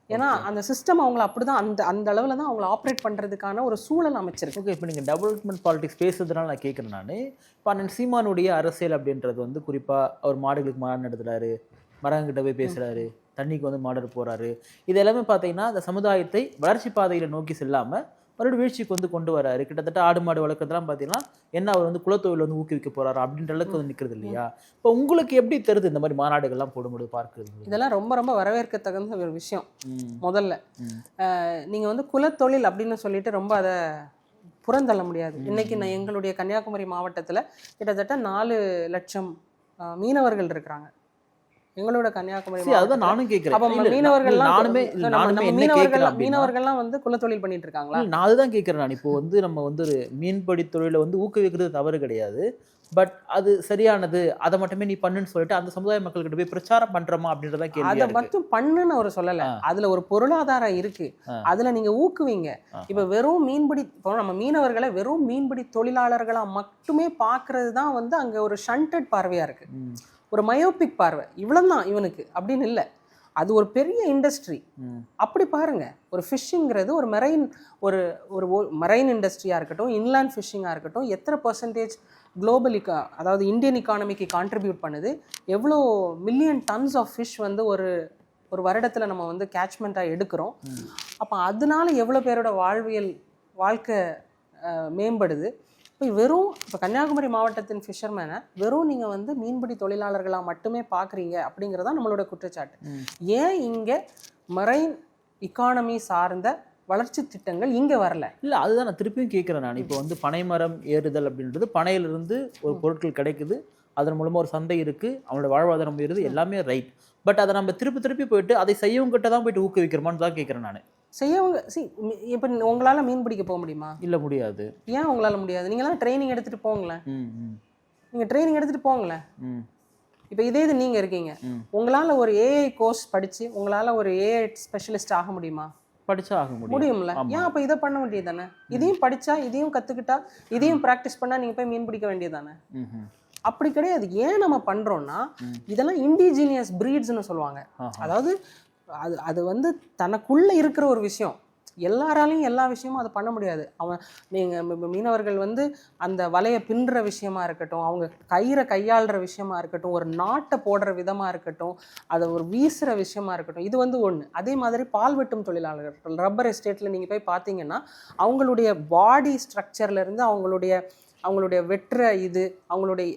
ஏன்னா அந்த சிஸ்டம் அவங்கள அப்படிதான் அந்த அளவில் தான் அவங்கள ஆப்ரேட் பண்ணுறதுக்கான ஒரு சூழல் அமைச்சிருக்கு. ஓகே, இப்போ நீங்கள் டெவலப்மெண்ட் பாலிடிக்ஸ் பேசுறதுனால நான் கேட்குறேன். நான் இப்போ அண்ணன் சீமானுடைய அரசியல் அப்படின்றது வந்து குறிப்பாக அவர் மாடுகளுக்கு மாடு நடத்துகிறாரு, மரங்கிட்ட போய் பேசுகிறாரு, தண்ணிக்கு வந்து மாடர் போகிறாரு. இது எல்லாமே பார்த்தீங்கன்னா அந்த சமுதாயத்தை வளர்ச்சி பாதையில் நோக்கி செல்லாமல் மறுபடியும் வீழ்ச்சிக்கு வந்து கொண்டு வராரு. கிட்டத்தட்ட ஆடு மாடு வளர்க்குறதுலாம் பார்த்தீங்கன்னா என்ன அவர் வந்து குலத்தொழில் வந்து ஊக்குவிக்க போறாரு அப்படின்ற அளவுக்கு வந்து நிற்கிறது இல்லையா? இப்போ உங்களுக்கு எப்படி தெரியுது இந்த மாதிரி மாநாடுகள்லாம் போடும்போது பார்க்குறது? இதெல்லாம் ரொம்ப ரொம்ப வரவேற்க தகுந்த ஒரு விஷயம். முதல்ல நீங்க வந்து குலத்தொழில் அப்படின்னு சொல்லிட்டு ரொம்ப அதை புறந்தள்ள முடியாது. இன்னைக்கு நான் எங்களுடைய கன்னியாகுமரி மாவட்டத்தில் கிட்டத்தட்ட 4 லட்சம் மீனவர்கள் இருக்கிறாங்க. எங்களோட கன்னியாகுமரி அதுதான் நானும் கேட்கிறேன். அப்ப மீனவர்கள்லாம் வந்து குலத்தொழில் பண்ணிட்டு இருக்காங்களா? நான் அதுதான் கேட்கிறேன். நான் இப்போ வந்து நம்ம வந்து ஒரு மீன்பிடி தொழிலை வந்து ஊக்குவிக்கிறது தவறு கிடையாது, பட் அது சரியானது, அதை மட்டுமே நீ பண்ணுன்னு சொல்லிட்டு அந்த சமுதாய மக்கள்கிட்ட போய் பிரச்சாரம் பண்றோமா அப்படின்றத கேள்வி. அதை மட்டும் பண்ணுன்னு அவர் சொல்லல, அதுல ஒரு பொருளாதாரம் இருக்கு, அதுல நீங்க ஊக்குவீங்க. இப்ப வெறும் மீன்பிடி, இப்போ நம்ம மீனவர்களை வெறும் மீன்பிடி தொழிலாளர்களா மட்டுமே பாக்குறது தான் வந்து அங்க ஒரு ஷண்டட் பார்வையா இருக்கு, ஒரு மயோபிக் பார்வை. இவ்வளவுதான் இவனுக்கு அப்படின்னு இல்லை, அது ஒரு பெரிய இண்டஸ்ட்ரி. அப்படி பாருங்க, ஒரு ஃபிஷ்ஷிங்கிறது ஒரு மெரைன் இண்டஸ்ட்ரியா இருக்கட்டும், இன்லேண்ட் ஃபிஷ்ஷிங்காக இருக்கட்டும், எத்தனை பர்சன்டேஜ் குளோபல் அதாவது இந்தியன் இக்கானமிக்கு கான்ட்ரிபியூட் பண்ணுது, எவ்வளோ மில்லியன் டன்ஸ் ஆஃப் ஃபிஷ் வந்து ஒரு வருடத்தில் நம்ம வந்து கேட்ச்மெண்ட்டாக எடுக்கிறோம். அப்போ அதனால எவ்வளோ பேரோட வாழ்க்கை மேம்படுது. இப்போ கன்னியாகுமரி மாவட்டத்தின் ஃபிஷர்மேனை வெறும் நீங்கள் வந்து மீன்பிடி தொழிலாளர்களாக மட்டுமே பார்க்குறீங்க அப்படிங்கிறதா நம்மளோட குற்றச்சாட்டு. ஏன் இங்கே மரைன் இக்கானமி சார்ந்த வளர்ச்சி திட்டங்கள் இங்கே வரல? இல்லை, அதுதான் நான் திருப்பியும் கேட்குறேன். நான் இப்போ வந்து பனைமரம் ஏறுதல் அப்படின்றது பனையிலிருந்து ஒரு பொருட்கள் கிடைக்குது, அதன் மூலமாக ஒரு சந்தை இருக்குது, அவங்களோட வாழ்வாதாரம் ஏறுது, எல்லாமே ரைட். பட் அதை நம்ம திருப்பி போயிட்டு அதை செய்யவங்கிட்ட தான் போயிட்டு ஊக்குவிக்கிறோமான்னு தான் கேட்குறேன் நான். செய்யவங்க இப்போ உங்களால் மீன் பிடிக்க போக முடியுமா? இல்லை, முடியாது. ஏன் உங்களால் முடியாது? நீங்களாம் ட்ரைனிங் எடுத்துகிட்டு போங்களேன். நீங்கள் ட்ரைனிங் எடுத்துகிட்டு போங்களேன். இப்போ இதே இது நீங்கள் இருக்கீங்க, உங்களால் ஒரு ஏஐ கோர்ஸ் படித்து உங்களால் ஒரு ஏஐ ஸ்பெஷலிஸ்ட் ஆக முடியுமா? படிச்சா ஆக முடியும்ல. ஏன் அப்போ இதை பண்ண வேண்டியது தானே? இதையும் படித்தா, இதையும் கற்றுக்கிட்டா, இதையும் ப்ராக்டிஸ் பண்ணால் நீங்கள் போய் மீன் பிடிக்க வேண்டியது தானே? அப்படி கிடையாது. ஏன் நம்ம பண்ணுறோன்னா, இதெல்லாம் இண்டிஜினியஸ் ப்ரீட்ஸ்னு சொல்லுவாங்க. அதாவது அது வந்து தனக்குள்ளே இருக்கிற ஒரு விஷயம், எல்லாராலையும் எல்லா விஷயமும் அதை பண்ண முடியாது. நீங்கள் மீனவர்கள் வந்து அந்த வலையை பின்னுற விஷயமா இருக்கட்டும், அவங்க கயிறை கையாளுற விஷயமா இருக்கட்டும், ஒரு நாட்டை போடுற விதமாக இருக்கட்டும், அதை ஒரு வீசுகிற விஷயமா இருக்கட்டும், இது வந்து ஒன்று. அதே மாதிரி பால் வெட்டும் தொழிலாளர்கள் ரப்பர் எஸ்டேட்டில் நீங்கள் போய் பார்த்தீங்கன்னா அவங்களுடைய பாடி ஸ்ட்ரக்சர்லேருந்து அவங்களுடைய வெட்டுற இது, அவங்களுடைய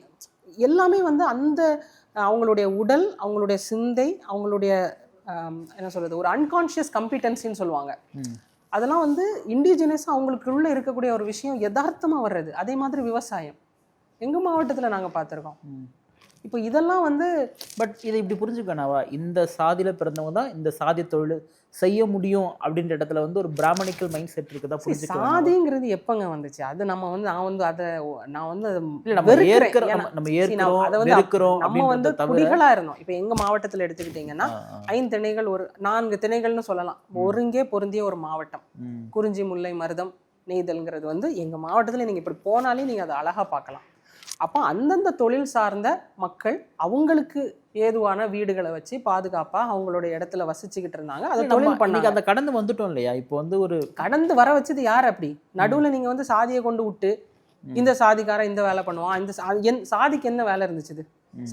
எல்லாமே வந்து அவங்களுடைய உடல், அவங்களுடைய சிந்தை, அவங்களுடைய என்ன சொல்கிறது, ஒரு அன்கான்ஷியஸ் கம்பிட்டன்சின்னு சொல்லுவாங்க. அதெல்லாம் வந்து இண்டிஜினஸ் அவங்களுக்குள்ள இருக்கக்கூடிய ஒரு விஷயம், யதார்த்தமாக வர்றது. அதே மாதிரி விவசாயம் எங்கள் மாவட்டத்தில் நாங்கள் பார்த்துருக்கோம். இப்போ இதெல்லாம் வந்து பட் இதை இப்படி புரிஞ்சுக்கணாவா, இந்த சாதியில் பிறந்தவங்க தான் இந்த சாதி தொழில் செய்ய முடியும் அப்படின்ற இடத்துல வந்து ஒரு பிராமணிக்கல் மைண்ட் செட் இருக்குதா? சாதிங்கிறது எப்பங்க வந்துச்சு? அது நம்ம வந்து நான் வந்து நம்ம வந்து குடிகளா இருந்தோம். இப்போ எங்க மாவட்டத்தில் எடுத்துக்கிட்டீங்கன்னா 5 திணைகள், ஒரு 4 திணைகள்னு சொல்லலாம், ஒருங்கே பொருந்திய ஒரு மாவட்டம். குறிஞ்சி, முல்லை, மருதம், நெய்தல்ங்கிறது வந்து எங்க மாவட்டத்தில் நீங்க இப்படி போனாலே நீங்க அதை அழகா பார்க்கலாம். அப்போ அந்தந்த தொழில் சார்ந்த மக்கள் அவங்களுக்கு ஏதுவான வீடுகளை வச்சு பாதுகாப்பாக அவங்களோட இடத்துல வசிச்சுக்கிட்டு இருந்தாங்க. அதை தொழில் பண்ணி அந்த கடந்து வந்துட்டோம் இல்லையா? இப்போ வந்து ஒரு கடந்து வர வச்சது யார்? அப்படி நடுவில் நீங்கள் வந்து சாதியை கொண்டு விட்டு இந்த சாதிக்காரன் இந்த வேலை பண்ணுவான், இந்த சாதிக்கு என்ன வேலை இருந்துச்சு?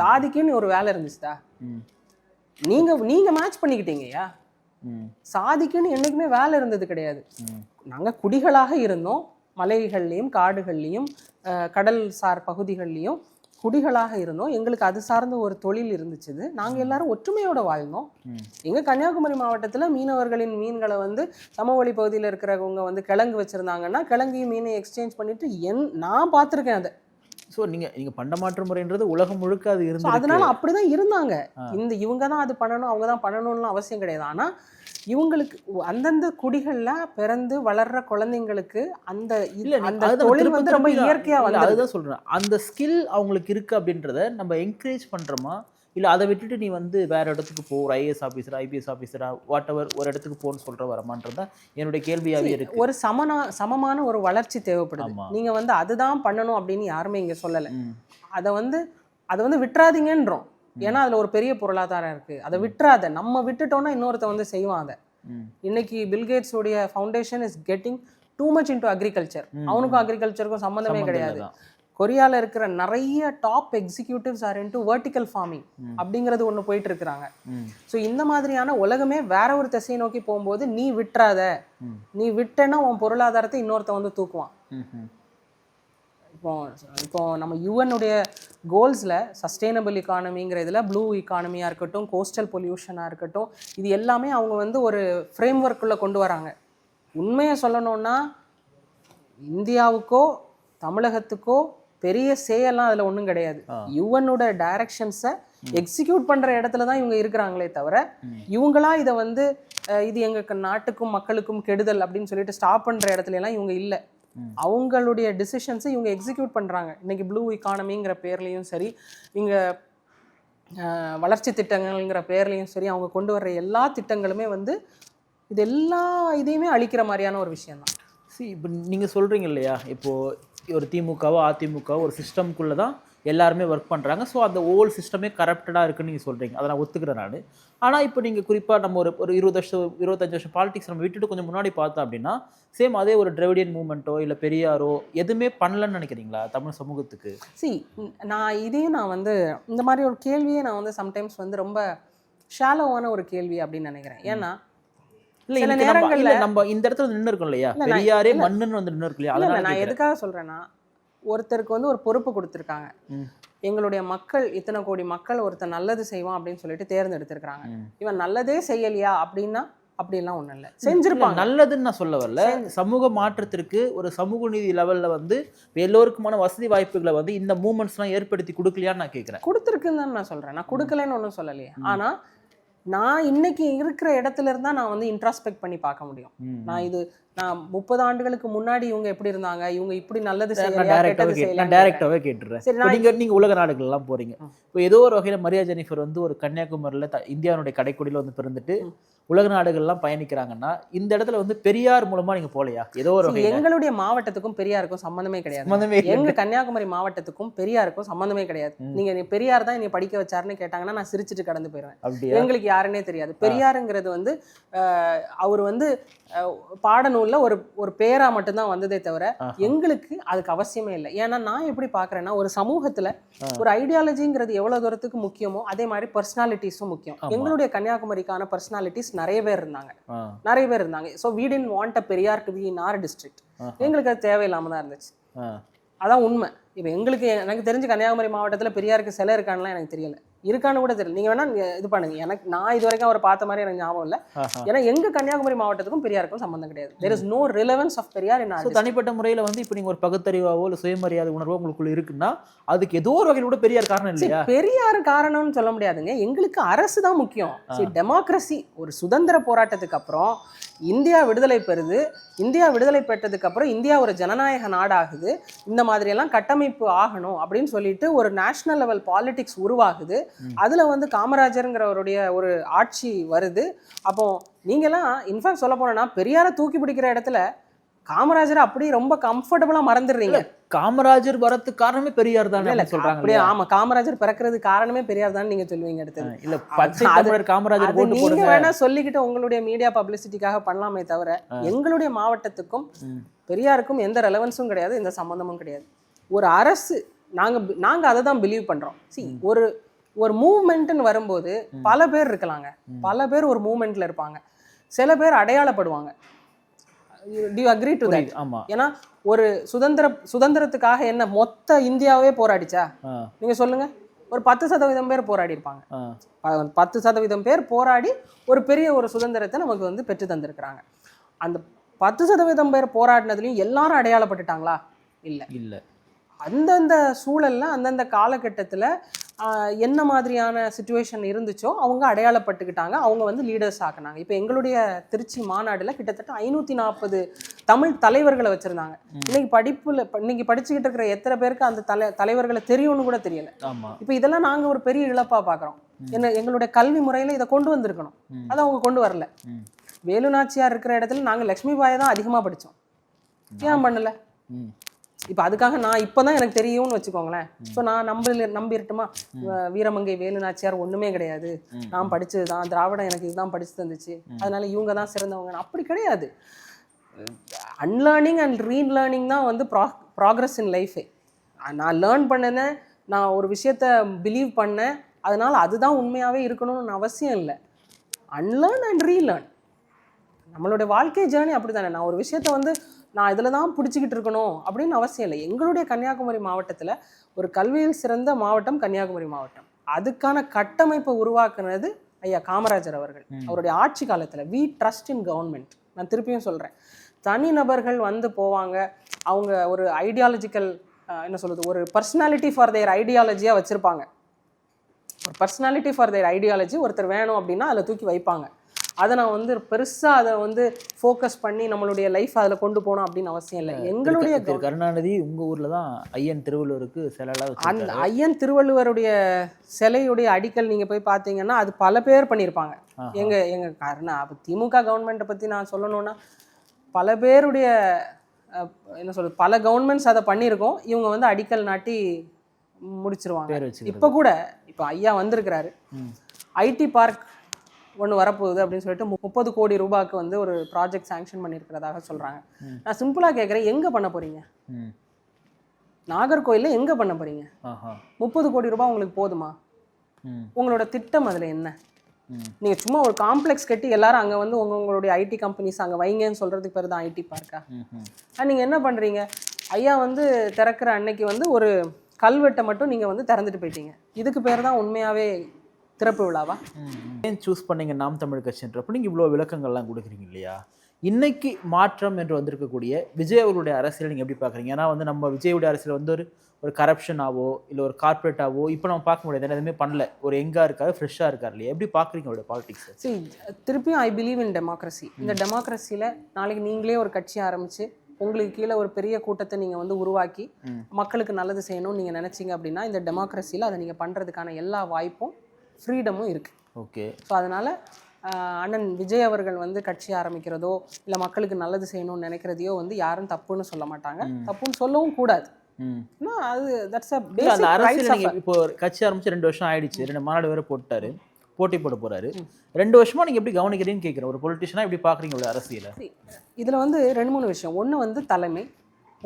சாதிக்குன்னு ஒரு வேலை இருந்துச்சுதா? நீங்க மேட்ச் பண்ணிக்கிட்டீங்கயா. சாதிக்குன்னு என்னைக்குமே வேலை இருந்தது கிடையாது. நாங்கள் குடிகளாக இருந்தோம், மலைகள்லையும் காடுகள்லையும் கடல் சார் பகுதிகள்லையும் குடிகளாக இருந்தோம். எங்களுக்கு அது சார்ந்த ஒரு தொழில் இருந்துச்சு. நாங்கள் எல்லாரும் ஒற்றுமையோட வாழ்ந்தோம். எங்கள் கன்னியாகுமரி மாவட்டத்தில் மீனவர்களின் மீன்களை வந்து சமவெளி பகுதியில் இருக்கிறவங்க வந்து கிழங்கு வச்சுருந்தாங்கன்னா கிழங்கையும் மீனை எக்ஸ்சேஞ்ச் பண்ணிட்டு நான் பார்த்துருக்கேன் அதை. ஸோ நீங்கள் பண்டமாற்று முறைன்றது உலகம் முழுக்க அது இருந்தது. அதனால அப்படி தான் இருந்தாங்க. இவங்க தான் அது பண்ணணும், அவங்க தான் பண்ணணும்னு அவசியம் கிடையாது. ஆனால் இவங்களுக்கு அந்தந்த குடிகள்ல பிறந்து வளர்ற குழந்தைங்களுக்கு அந்த இல்ல அந்த தொழில் வந்து ரொம்ப இயற்கையா வந்து அதுதான் சொல்றேன். அந்த ஸ்கில் அவங்களுக்கு இருக்கு அப்படின்றத நம்ம என்கரேஜ் பண்றோமா, இல்ல அதை விட்டுட்டு நீ வந்து வேற இடத்துக்கு போ, ஒரு ஐஏஎஸ் ஆஃபீஸரா ஐபிஎஸ் ஆஃபீஸரா வாட் எவர் ஒரு இடத்துக்கு போன்னு சொல்ற வரமான்றதா என்னுடைய கேள்வியாவே இருக்கு. ஒரு சமமான ஒரு வளர்ச்சி தேவைப்படுது. நீங்க வந்து அதுதான் பண்ணணும் அப்படின்னு யாருமே இங்க சொல்லல. அதை வந்து விட்டுறாதீங்கன்றோம். ஏன்னா அதுல ஒரு பெரிய பொருளாதாரம் இருக்கு. அதை விட்டுறாத, நம்ம விட்டுட்டோம்னா இன்னொருத்த வந்து செய்வான் அதை. இன்னைக்கு பில்கேட்ஸ் உடைய foundation is getting too much into agriculture. அவனுக்கும் அக்ரிகல்ச்சருக்கும் சம்மந்தமே கிடையாது. கொரியால இருக்கிற நிறைய top executives are into vertical farming அப்படிங்கிறது ஒன்று போயிட்டு இருக்கிறாங்க. ஸோ இந்த மாதிரியான உலகமே வேற ஒரு திசையை நோக்கி போகும்போது நீ விட்டுறாத, நீ விட்டேன்னா உன் பொருளாதாரத்தை இன்னொருத்த வந்து தூக்குவான். இப்போ நம்ம யுஎன்னுடைய கோல்ஸில் சஸ்டெயினபிள் எக்கானமிங்கிற இதில் ப்ளூ எக்கானமியாக இருக்கட்டும், கோஸ்டல் பொல்யூஷனாக இருக்கட்டும், இது எல்லாமே அவங்க வந்து ஒரு ஃப்ரேம் ஒர்க்குள்ளே கொண்டு வராங்க. உண்மையை சொல்லணும்னா இந்தியாவுக்கோ தமிழகத்துக்கோ பெரிய சேயெல்லாம் அதில் ஒன்றும் கிடையாது. யுஎன்னோட டைரக்ஷன்ஸை எக்ஸிக்யூட் பண்ணுற இடத்துல தான் இவங்க இருக்கிறாங்களே தவிர இவங்களா இதை வந்து இது எங்கள் நாட்டுக்கும் மக்களுக்கும் கெடுதல் அப்படின்னு சொல்லிட்டு ஸ்டாப் பண்ணுற இடத்துல எல்லாம் இவங்க இல்லை. அவங்களுடைய டிசிஷன்ஸை இவங்க எக்ஸிக்யூட் பண்ணுறாங்க. இன்னைக்கு ப்ளூ எக்கானமிங்கிற பேர்லையும் சரி, இங்கே வளர்ச்சி திட்டங்கள்ங்கிற பேர்லையும் சரி, அவங்க கொண்டு வர்ற எல்லா திட்டங்களுமே வந்து இது எல்லா இதையுமே அழிக்கிற மாதிரியான ஒரு விஷயம்தான். இப்போ நீங்கள் சொல்கிறீங்க இல்லையா, இப்போது ஒரு திமுகவோ அதிமுகவோ ஒரு சிஸ்டம்குள்ளே தான் எல்லாருமே ஒர்க் பண்ணுறாங்க. ஸோ அந்த ஓல்டு சிஸ்டமே கரப்டடாக இருக்குன்னு நீங்கள் சொல்கிறீங்க. அதை நான் ஒத்துக்கிறேன் நான். ஆனால் இப்போ நீங்கள் குறிப்பாக நம்ம ஒரு 20 வருஷம் 25 வருஷம் பாலிடிக்ஸ் நம்ம விட்டுட்டு கொஞ்சம் முன்னாடி பார்த்தோம் அப்படின்னா சேம் அதே ஒரு திராவிடியன் மூவ்மெண்ட்டோ இல்லை பெரியாரோ எதுவுமே பண்ணலன்னு நினைக்கிறீங்களா தமிழ் சமூகத்துக்கு? நான் வந்து இந்த மாதிரி ஒரு கேள்வியை நான் வந்து சம்டைம்ஸ் வந்து ரொம்ப ஷாலோவான ஒரு கேள்வி அப்படின்னு நினைக்கிறேன். ஏன்னா சில நேரங்கள்ல நம்ம இந்த இடத்துல நின்று இருக்கோம் இல்லையா, பெரியாரே மண்ணுன்னு வந்து நின்று இருக்கு இல்லையா. நான் எதுக்காக சொல்றேன்னா, ஒருத்தருக்கு வந்து ஒரு பொறுப்பு கொடுத்துருக்காங்க. எங்களுடைய மக்கள் இத்தனை கோடி மக்கள் ஒருத்தர் நல்லது செய்வான் அப்படின்னு சொல்லிட்டு தேர்ந்தெடுத்திருக்காங்க. இவன் நல்லதே செய்யலையா அப்படின்னா அப்படிலாம் ஒண்ணும் இல்லை, செஞ்சிருப்பாங்க. நல்லதுன்னு நான் சொல்ல வரல, சமூக மாற்றத்திற்கு ஒரு சமூக நீதி லெவல்ல வந்து எல்லோருக்குமான வசதி வாய்ப்புகளை வந்து இந்த மூமெண்ட்ஸ்லாம் ஏற்படுத்தி கொடுக்கலையான்னு நான் கேட்கிறேன். கொடுத்துருக்குன்னு தான் நான் சொல்றேன், நான் கொடுக்கலன்னு ஒன்றும் சொல்லலையே. ஆனா நான் இன்னைக்கு இருக்கிற இடத்துல இருந்தா நான் வந்து இன்ட்ராஸ்பெக்ட் பண்ணி பார்க்க முடியும். நான் 30 ஆண்டுகளுக்கு முன்னாடி இவங்க எப்படி இருந்தாங்க, இவங்க இப்படி நல்லது டைரக்டாவே கேட்டுறேன். நீங்க உலக நாடுகள் எல்லாம் போறீங்க, இப்போ ஏதோ ஒரு வகையில மரியா ஜெனிஃபர் வந்து ஒரு கன்னியாகுமரியில இந்தியாவுடைய கடைக்கோடியில வந்து பிறந்துட்டு உலக நாடுகள்லாம் பயணிக்கிறாங்கன்னா இந்த இடத்துல வந்து பெரியார் மூலமா நீங்க போலையா? ஏதோ ஒரு எங்களுடைய மாவட்டத்துக்கும் பெரியாருக்கும் சம்பந்தமே கிடையாது. எங்க கன்னியாகுமரி மாவட்டத்துக்கும் பெரியாருக்கும் சம்பந்தமே கிடையாது. நீங்க பெரியார் தான் என்னை படிக்க வச்சாருன்னு கேட்டாங்கன்னா நான் சிரிச்சுட்டு கடந்து போயிடுவேன். எங்களுக்கு யாருன்னே தெரியாது. பெரியாருங்கிறது வந்து அவர் வந்து பாடநூல்ல ஒரு பேரா மட்டும்தான் வந்ததே தவிர எங்களுக்கு அதுக்கு அவசியமே இல்லை. ஏன்னா நான் எப்படி பாக்குறேன்னா, ஒரு சமூகத்துல ஒரு ஐடியாலஜிங்கிறது எவ்வளவு தூரத்துக்கு முக்கியமோ அதே மாதிரி பர்சனாலிட்டிஸும் முக்கியம். எங்களுடைய கன்னியாகுமரிக்கான பர்சனாலிட்டிஸ் நிறைய பேர் இருந்தாங்க. So we didn't want a Periyar to be in our district. எங்களுக்கு அது தேவையில்லாம தான் இருந்துச்சு. அதான் உண்மை. இப்போ எனக்கு தெரிஞ்ச கன்னியாகுமரி மாவட்டத்தில் பெரியாருக்கு சிலை இருக்கான்லாம் எனக்கு தெரியல, இருக்கான்னு கூட தெரியல. நீங்க வேணா இது பண்ணுங்க, நான் இது வரைக்கும் அவரை பார்த்த மாதிரி எனக்கு ஞாபகம் இல்லை. ஏன்னா எங்க கன்னியாகுமரி மாவட்டத்துக்கும் பெரியாருக்கும் சம்பந்தம் கிடையாது. there is no relevance of Periyar in our district. தனிப்பட்ட முறையில் வந்து இப்போ நீங்க ஒரு பகுத்தறிவாவோ இல்லை சுயமரியாதை உணர்வோ உங்களுக்குள்ள இருக்குன்னா அதுக்கு ஏதோ ஒரு வகையில் கூட பெரியார் காரணம் இல்லையா? பெரியார் காரணம்னு சொல்ல முடியாதுங்க. எங்களுக்கு அரசு தான் முக்கியம். டெமோக்ரஸி, ஒரு சுதந்திர போராட்டத்துக்கு அப்புறம் இந்தியா விடுதலை பெறுது. இந்தியா விடுதலை பெற்றதுக்கு அப்புறம் இந்தியா ஒரு ஜனநாயக நாடாகுது. இந்த மாதிரி எல்லாம் கட்டமைப்பு ஆகணும் அப்படின்னு சொல்லிட்டு ஒரு நேஷனல் லெவல் பாலிடிக்ஸ் உருவாகுது. அதுல வந்து காமராஜருங்கிறவருடைய ஒரு ஆட்சி வருது. அப்போ நீங்கெல்லாம் இன்ஃபேக்ட் சொல்ல போனா பெரியாரை தூக்கி பிடிக்கிற இடத்துல காமராஜர் அப்படி ரொம்ப கம்ஃபர்டபுளா மறந்துடுறீங்க. காமராஜர் வரதுக்கு காரணமே பெரியார் தான் சொல்றாங்க. ஆமா, காமராஜர் பிறக்கிறது காரணமே பெரியார் தான் நீங்க சொல்லுவீங்க. அடுத்தது இல்ல காமராஜர் நீங்க வேணா சொல்லிக்கிட்டு உங்களுடைய மீடியா பப்ளிசிட்டிக்காக பண்ணலாமே தவிர எங்களுடைய மாவட்டத்துக்கும் பெரியாருக்கும் எந்த ரெலவன்ஸும் கிடையாது, எந்த சம்பந்தமும் கிடையாது. ஒரு அரசு நாங்க அதை தான் பிலீவ் பண்றோம். ஒரு மூவ்மெண்ட்னு வரும்போது பல பேர் இருக்கலாங்க, பல பேர் ஒரு மூவ்மெண்ட்ல இருப்பாங்க, சில பேர் அடையாளப்படுவாங்க. Do you agree to that? ஏன்னா ஒரு சுதந்திரத்துக்காக என்ன மொத்த இந்தியாவே போராடிச்சா? நீங்க சொல்லுங்க. ஒரு 10% பேர் போராடி இருப்பாங்க. 10% பேர் போராடி ஒரு பெரிய ஒரு சுதந்திரத்தை நமக்கு வந்து பெற்று தந்திருக்கிறாங்க. அந்த 10% பேர் போராடினதுலையும் எல்லாரும் அடையாளப்பட்டுட்டாங்களா? இல்லை. அந்தந்த சூழல்ல அந்தந்த காலகட்டத்தில் என்ன மாதிரியான சுச்சுவேஷன் இருந்துச்சோ அவங்க அடையாளப்பட்டுக்கிட்டாங்க, அவங்க வந்து லீடர்ஸ் ஆக்குனாங்க. இப்போ எங்களுடைய திருச்சி மாநாடுல கிட்டத்தட்ட 540 தமிழ் தலைவர்களை வச்சிருந்தாங்க. இன்னைக்கு படிச்சுக்கிட்டு இருக்கிற எத்தனை பேருக்கு அந்த தலைவர்களை தெரியும்னு கூட தெரியல. இப்போ இதெல்லாம் நாங்க ஒரு பெரிய இழப்பா பாக்குறோம். எங்களுடைய கல்வி முறையில இதை கொண்டு வந்திருக்கணும், அதை அவங்க கொண்டு வரல. வேலுநாச்சியார் இருக்கிற இடத்துல நாங்க லட்சுமி பாயை தான் அதிகமா படிச்சோம், ஏன் பண்ணல? இப்போ அதுக்காக நான் இப்போதான் எனக்கு தெரியும்னு வச்சுக்கோங்களேன். ஸோ நான் நம்பிருட்டுமா? வீரமங்கை வேலுநாச்சியார் ஒண்ணுமே கிடையாது, நான் படிச்சது தான், திராவிடம் எனக்கு இதுதான் படிச்சு தந்துச்சு, அதனால இவங்க தான் சிறந்தவங்க. அப்படி கிடையாது. அன்லேர்னிங் அண்ட் ரீலேர்னிங் தான் வந்து ப்ராக்ரஸ் இன் லைஃபே. நான் லேர்ன் பண்ணேன், நான் ஒரு விஷயத்த பிலீவ் பண்ணேன், அதனால அதுதான் உண்மையாவே இருக்கணும்னு அவசியம் இல்லை. Unlearn and relearn. நம்மளுடைய வாழ்க்கை ஜேர்னி அப்படி தானே. நான் ஒரு விஷயத்த வந்து நான் இதில் தான் பிடிச்சிக்கிட்டு இருக்கணும் அப்படின்னு அவசியம் இல்லை. எங்களுடைய கன்னியாகுமரி மாவட்டத்தில் ஒரு கல்வியில் சிறந்த மாவட்டம் கன்னியாகுமரி மாவட்டம். அதுக்கான கட்டமைப்பை உருவாக்குனது ஐயா காமராஜர் அவர்கள். அவருடைய ஆட்சி காலத்தில் வி ட்ரஸ்ட் இன் கவர்மெண்ட். நான் திருப்பியும் சொல்கிறேன், தனிநபர்கள் வந்து போவாங்க, அவங்க ஒரு ஐடியாலஜிக்கல் என்ன சொல்கிறது, ஒரு பர்சனாலிட்டி ஃபார் தேர் ஐடியாலஜியாக வச்சுருப்பாங்க. ஒரு பர்சனாலிட்டி ஃபார் தேர் ஐடியாலஜி ஒருத்தர் வேணும் அப்படின்னா அதில் தூக்கி வைப்பாங்க. அதை நான் வந்து பெருசாக அதை வந்து ஃபோக்கஸ் பண்ணி நம்மளுடைய லைஃப் அதில் கொண்டு போகணும் அப்படின்னு அவசியம் இல்லை. எங்களுடைய கருணாநிதி உங்கள் ஊரில் தான் ஐயன் திருவள்ளுவருக்கு சிலைலாம் அந்த ஐயன் திருவள்ளுவருடைய சிலையுடைய அடிக்கல் நீங்கள் போய் பார்த்தீங்கன்னா அது பல பேர் பண்ணியிருப்பாங்க. எங்கள் திமுக கவர்மெண்ட்டை பற்றி நான் சொல்லணும்னா பல பேருடைய என்ன சொல்றது, பல கவர்மெண்ட்ஸ் அதை பண்ணியிருக்கோம். இவங்க வந்து அடிக்கல் நாட்டி முடிச்சிருவாங்க. இப்போ கூட இப்போ ஐயா வந்திருக்கிறாரு, ஐடி பார்க் ஒன்று வரப்போகுது அப்படின்னு சொல்லிட்டு 30 கோடி ரூபாய்க்கு வந்து ஒரு ப்ராஜெக்ட் சாங்ஷன் பண்ணியிருக்கிறதாக சொல்கிறாங்க. நான் சிம்பிளாக கேட்குறேன், எங்கே பண்ண போகிறீங்க? நாகர்கோயிலில் எங்கே பண்ண போகிறீங்க? 30 கோடி ரூபாய் உங்களுக்கு போதுமா? உங்களோட திட்டம் அதில் என்ன? நீங்கள் சும்மா ஒரு காம்ப்ளெக்ஸ் கட்டி எல்லாரும் அங்கே வந்து உங்களுடைய ஐடி கம்பெனிஸ் அங்கே வைங்கன்னு சொல்கிறதுக்கு பேர் தான் ஐடி பார்க்கா? நீங்கள் என்ன பண்ணுறீங்க? ஐயா வந்து திறக்கிற அன்னைக்கு வந்து ஒரு கல்வெட்டை மட்டும் நீங்கள் வந்து திறந்துட்டு போயிட்டீங்க. இதுக்கு பேர் தான் உண்மையாகவே திறப்பு விழாவா? ஏன் சூஸ் பண்ணீங்க நாம் தமிழ் கட்சின்றப்போ நீங்கள் இவ்வளோ விளக்கங்கள்லாம் கொடுக்குறீங்க இல்லையா? இன்னைக்கு மாற்றம் என்று வந்திருக்கக்கூடிய விஜய் அவர்களுடைய அரசியல் நீங்கள் எப்படி பார்க்குறீங்க? ஏன்னா வந்து நம்ம விஜயுடைய அரசியல் வந்து ஒரு கரப்ஷனாவோ இல்லை ஒரு கார்பரேட்டாவோ இப்போ நம்ம பார்க்க முடியாது, ஏன்னா எதுவுமே பண்ணல, ஒரு எங்காக இருக்காரு, ஃப்ரெஷ்ஷாக இருக்கார் இல்லையா? எப்படி பார்க்குறீங்க அவருடைய பாலிடிக்ஸ்? சரி, திருப்பியும் ஐ பிலீவ் இன் டெமோக்ரஸி. இந்த டெமோக்ரஸியில் நாளைக்கு நீங்களே ஒரு கட்சி ஆரம்பித்து உங்களுக்கு கீழே ஒரு பெரிய கூட்டத்தை நீங்கள் வந்து உருவாக்கி மக்களுக்கு நல்லது செய்யணும்னு நீங்கள் நினச்சிங்க அப்படின்னா இந்த டெமோக்ரஸியில் அதை நீங்கள் பண்ணுறதுக்கான எல்லா வாய்ப்பும் ஃப்ரீடமும் இருக்குது. ஓகே. ஸோ அதனால் அண்ணன் விஜய் அவர்கள் வந்து கட்சி ஆரம்பிக்கிறதோ இல்லை மக்களுக்கு நல்லது செய்யணும்னு நினைக்கிறதையோ வந்து யாரும் தப்புன்னு சொல்ல மாட்டாங்க, தப்புன்னு சொல்லவும் கூடாது. இப்போ கட்சி ஆரம்பிச்சு 2 வருஷம் ஆயிடுச்சு, 2 மாநாடு வேற போட்டி போட போறாரு. 2 வருஷமா நீங்க எப்படி கவனிக்கிறீங்கன்னு கேட்குறேன். ஒரு பொலிட்டிஷனா எப்படி பாக்குறீங்க ஒரு அரசியலை? இதுல வந்து 2-3 விஷயம். ஒன்று வந்து தலைமை,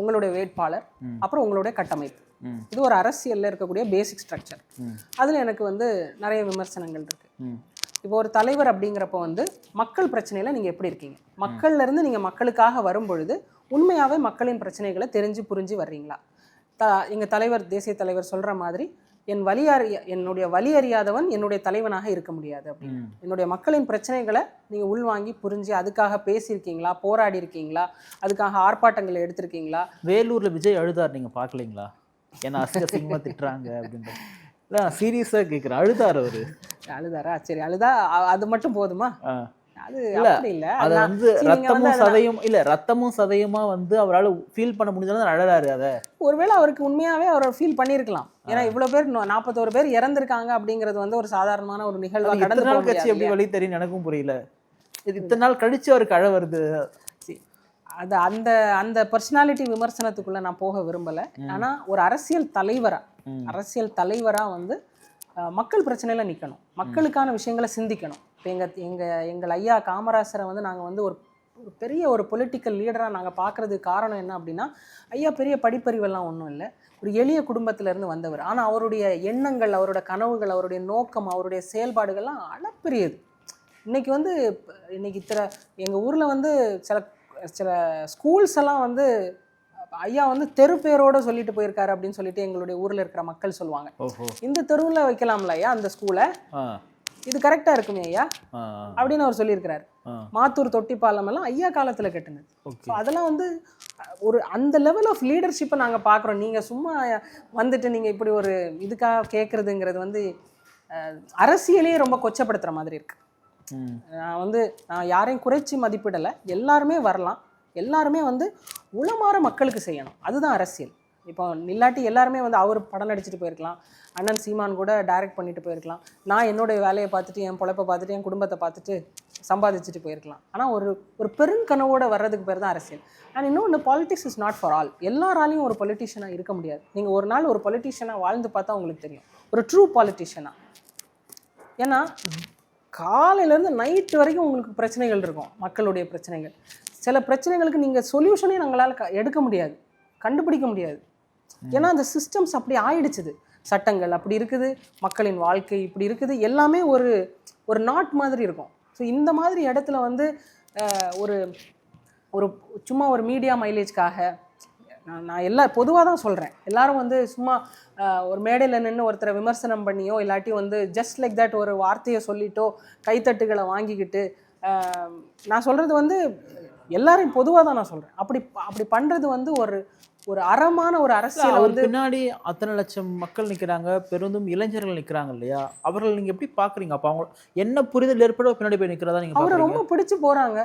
உங்களுடைய வேட்பாளர், அப்புறம் உங்களுடைய கட்டமைப்பு. இது ஒரு அரசியல்ல இருக்கக்கூடிய பேசிக் ஸ்ட்ரக்சர். அதுல எனக்கு வந்து நிறைய விமர்சனங்கள் இருக்கு. இப்போ ஒரு தலைவர் அப்படிங்கிறப்ப வந்து மக்கள் பிரச்சனையில நீங்க எப்படி இருக்கீங்க? மக்கள்ல இருந்து நீங்க மக்களுக்காக வரும் பொழுது உண்மையாவே மக்களின் பிரச்சனைகளை தெரிஞ்சு புரிஞ்சு வர்றீங்களா? எங்க தலைவர், தேசிய தலைவர் சொல்ற மாதிரி என்னுடைய வழி அறியாதவன் என்னுடைய தலைவனாக இருக்க முடியாது அப்படின்னு. என்னுடைய மக்களின் பிரச்சனைகளை நீங்க உள்வாங்கி புரிஞ்சு அதுக்காக பேசியிருக்கீங்களா, போராடி இருக்கீங்களா, அதுக்காக ஆர்ப்பாட்டங்களை எடுத்திருக்கீங்களா? வேலூர்ல விஜய் அழுதார், நீங்க பாக்கலீங்களா? ஏன்னா அசிங்கமா திட்டுறாங்க அப்படின்ற. இல்லை, சீரியஸா கேட்குறேன், அழுதார் அவரு. அழுதாரா? சரி, அழுதா அது மட்டும் போதுமா? அது இல்ல, அது வந்து ரத்தமும் சதையுமா வந்து அவரால் ஃபீல் பண்ண முடிஞ்சதால அழறாரு. அதை ஒருவேளை அவருக்கு உண்மையாவே அவர் ஃபீல் பண்ணியிருக்கலாம். ஏன்னா இவ்வளவு பேர் 41 பேர் இறந்திருக்காங்க அப்படிங்கிறது வந்து ஒரு சாதாரணமான ஒரு நிகழ்வு. நடந்து நாள் கட்சி எப்படி வழி தெரியும் எனக்கும் புரியல. இது இத்தனை நாள் கழிச்சு அவருக்கு அழ வருது. அது அந்த பர்சனாலிட்டி விமர்சனத்துக்குள்ள நான் போக விரும்பல. ஆனா ஒரு அரசியல் தலைவரா வந்து மக்கள் பிரச்சனையில நிக்கணும், மக்களுக்கான விஷயங்களை சிந்திக்கணும். இப்போ எங்கள் ஐயா காமராசரை வந்து நாங்கள் வந்து ஒரு பெரிய ஒரு பொலிட்டிக்கல் லீடராக நாங்கள் பார்க்குறதுக்கு காரணம் என்ன அப்படின்னா, ஐயா பெரிய படிப்பறிவெல்லாம் ஒன்றும் இல்லை, ஒரு எளிய குடும்பத்திலேருந்து வந்தவர். ஆனால் அவருடைய எண்ணங்கள், அவரோட கனவுகள், அவருடைய நோக்கம், அவருடைய செயல்பாடுகள்லாம் அளப்பெரியது. இன்னைக்கு வந்து எங்கள் ஊரில் வந்து சில ஸ்கூல்ஸ் எல்லாம் வந்து ஐயா வந்து தெரு பேரோட சொல்லிட்டு போயிருக்காரு அப்படின்னு சொல்லிட்டு எங்களுடைய ஊரில் இருக்கிற மக்கள் சொல்லுவாங்க. இந்த தெருவில் வைக்கலாம்ல ஐயா அந்த ஸ்கூலை? இது கரெக்டா இருக்குமே ஐயா ஆ, அப்படின்னு அவர் சொல்லியிருக்கிறாரு. ஆ. மாத்தூர் தொட்டி பாலம் எல்லாம் ஐயா காலத்துல கட்டினது. ஓகே. ஸோ அதெல்லாம் வந்து ஒரு அந்த லெவல் ஆஃப் லீடர்ஷிப்பை நாங்க பார்க்குறோம். நீங்க சும்மா வந்துட்டு நீங்க இப்படி ஒரு இதுக்காக கேட்குறதுங்கிறது வந்து அரசியலையே ரொம்ப கொச்சப்படுத்துற மாதிரி இருக்கு. ம். நான் யாரையும் குறைச்சி மதிப்பிடலை, எல்லாருமே வரலாம், எல்லாருமே வந்து உளமாற மக்களுக்கு செய்யணும், அதுதான் அரசியல். இப்போ இல்லாட்டி எல்லாருமே வந்து அவர் படம் நடிச்சுட்டு போயிருக்கலாம், அண்ணன் சீமான் கூட டைரக்ட் பண்ணிட்டு போயிருக்கலாம், நான் என்னுடைய வேலையை பார்த்துட்டு என் பொழைப்பை பார்த்துட்டு என் குடும்பத்தை பார்த்துட்டு சம்பாதிச்சுட்டு போயிருக்கலாம். ஆனால் ஒரு பெருங்கனவோட வர்றதுக்கு பேர் தான் அரசியல். அண்ட் இன்னொன்று, politics is not for all. எல்லாராலையும் ஒரு பொலிட்டிஷியனாக இருக்க முடியாது. நீங்கள் ஒரு நாள் ஒரு பொலிட்டிஷியனாக வாழ்ந்து பார்த்தா உங்களுக்கு தெரியும், ஒரு ட்ரூ பாலிட்டிஷியனாக. ஏன்னா காலையிலேருந்து நைட்டு வரைக்கும் உங்களுக்கு பிரச்சனைகள் இருக்கும், மக்களுடைய பிரச்சனைகள். சில பிரச்சனைகளுக்கு நீங்கள் சொல்யூஷனே நம்மளால் எடுக்க முடியாது, கண்டுபிடிக்க முடியாது. ஏன்னா அந்த சிஸ்டம்ஸ் அப்படி ஆயிடுச்சுது, சட்டங்கள் அப்படி இருக்குது, மக்களின் வாழ்க்கை இப்படி இருக்குது, எல்லாமே ஒரு நாட் மாதிரி இருக்கும். ஸோ இந்த மாதிரி இடத்துல வந்து ஒரு ஒரு சும்மா ஒரு மீடியா மைலேஜ்க்காக நான் பொதுவாக தான் சொல்கிறேன். எல்லாரும் வந்து சும்மா ஒரு மேடையில் நின்று ஒருத்தரை விமர்சனம் பண்ணியோ இல்லாட்டி வந்து ஜஸ்ட் லைக் தட் ஒரு வார்த்தையை சொல்லிட்டோ கைத்தட்டுகளை வாங்கிக்கிட்டு, நான் சொல்கிறது வந்து எல்லாரையும் பொதுவாக தான் நான் சொல்கிறேன். அப்படி பண்ணுறது வந்து ஒரு அறமான ஒரு அரசியல் வந்து. பின்னாடி அத்தனை லட்சம் மக்கள் நிற்கிறாங்க, பெருந்தும் இளைஞர்கள் நிற்கிறாங்க இல்லையா, அவர்கள் நீங்கள் எப்படி பார்க்குறீங்க? அப்போ அவங்க என்ன புரிதல் ஏற்பட பின்னாடி போய் நிற்கிறதா நீங்கள் அவரை ரொம்ப பிடிச்சி போகிறாங்க,